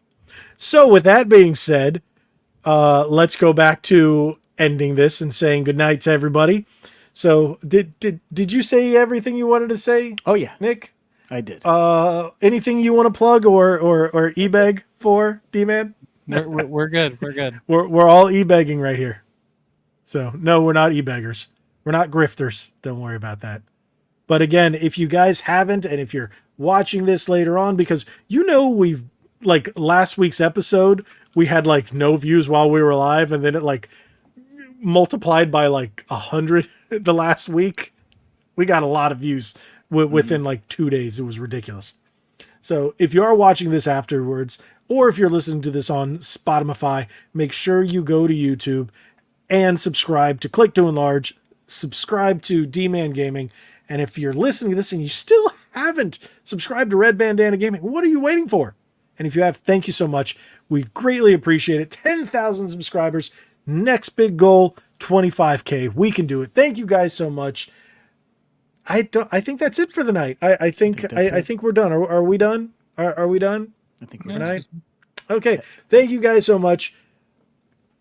So with that being said, let's go back to ending this and saying goodnight to everybody. So did you say everything you wanted to say? Oh yeah, Nick, I did. Anything you want to plug or e-beg for, D-Man? We're good. We're good. We're all e-begging right here. So no, we're not e-beggars. We're not grifters. Don't worry about that. But again, if you guys haven't, and if you're watching this later on, because we've like last week's episode, we had like no views while we were live, and then it like multiplied by like 100 the last week. We got a lot of views within like 2 days. It was ridiculous. So if you are watching this afterwards, or if you're listening to this on Spotify, make sure you go to YouTube and subscribe to Click to Enlarge, subscribe to D-Man Gaming. And if you're listening to this and you still haven't subscribed to Red Bandana Gaming, what are you waiting for? And if you have, thank you so much. We greatly appreciate it. 10,000 subscribers. Next big goal, 25K. We can do it. Thank you guys so much. I think that's it for the night. I think we're done. Are we done? Are we done? I think Yeah. we're done. Okay. Thank you guys so much.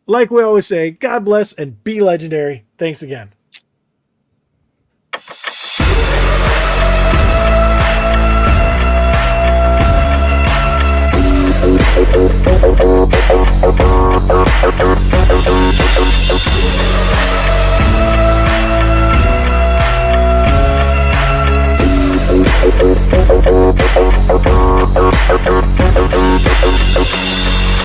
Like we always say, God bless and be legendary. Thanks again.